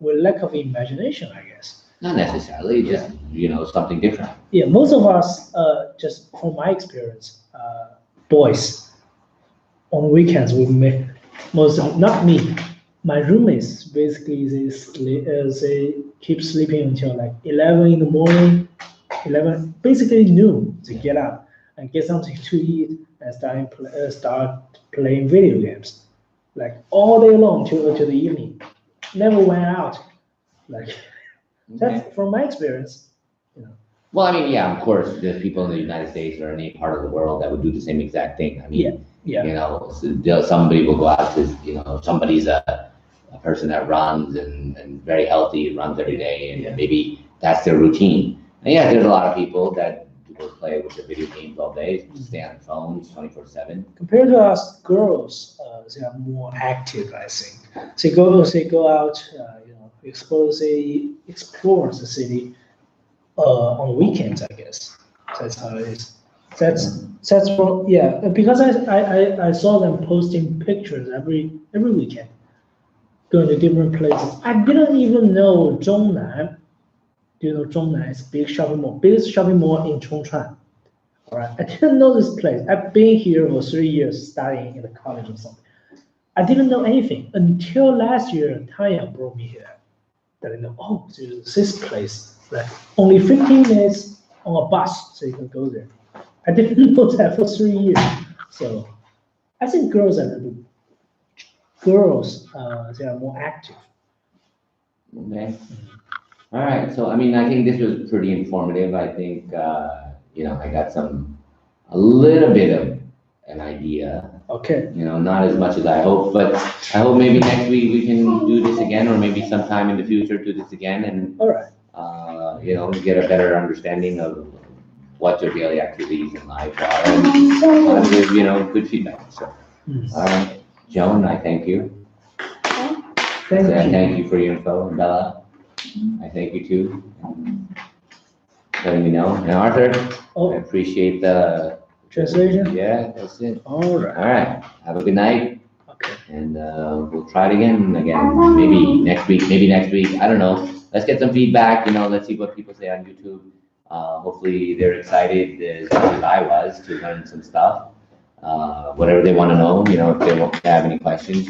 S1: lack of imagination, I guess.
S3: Not necessarily, just, something different.
S1: Yeah, most of us, just from my experience, boys, on weekends we make not me, my roommates basically they keep sleeping until like 11 in the morning, basically noon. They get up and get something to eat and start playing video games, like all day long till the evening. Never went out, like. That's from my experience.
S3: Well, I mean, yeah, of course, there's people in the United States or any part of the world that would do the same exact thing. I mean,
S1: Yeah.
S3: Somebody will go out to, somebody's a person that runs and very healthy, runs every day, and maybe that's their routine. And yeah, there's a lot of people that people play with their video games all day, stay on phones 24/7.
S1: Compared to us girls, they are more active, I think. Go out, explore the city on weekends, I guess. That's how it is. That's for, yeah, because I saw them posting pictures every weekend, going to different places. I didn't even know Zhongnan. Do you know Zhongnan? It's a big shopping mall, biggest shopping mall in Chongchuan. All right, I didn't know this place. I've been here for 3 years, studying in the college or something. I didn't know anything until last year. Tanya brought me here. That I know, oh, there's this place. Like only 15 minutes on a bus, so you can go there. I didn't know that for 3 years. So I think girls, they are more active.
S3: Okay. All right. So, I mean, I think this was pretty informative. I think, I got a little bit of an idea,
S1: Okay.
S3: Not as much as I hope, but I hope maybe next week we can do this again, or maybe sometime in the future do this again and,
S1: All right.
S3: get a better understanding of what your daily activities in life are and give, good feedback. So, all right. Joan, I thank you.
S1: Thank
S3: I
S1: you.
S3: thank you for your info. And Bella, I thank you too. Letting me know. And Arthur, I
S1: Oh,
S3: appreciate the
S1: translation?
S3: Yeah, that's it.
S1: All right.
S3: All right. Have a good night.
S1: Okay.
S3: And we'll try it again. Maybe next week. I don't know. Let's get some feedback. Let's see what people say on YouTube. Hopefully they're excited as much as I was to learn some stuff. Whatever they want to know, if they have any questions,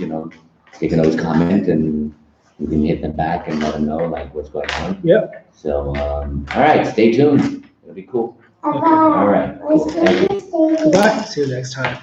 S3: they can always comment and we can hit them back and let them know like what's going on.
S1: Yep.
S3: So, all right, stay tuned. It'll be cool.
S5: Papa,
S3: All right. Cool. Thank you.
S5: we still stay here.
S1: Goodbye. See you next time.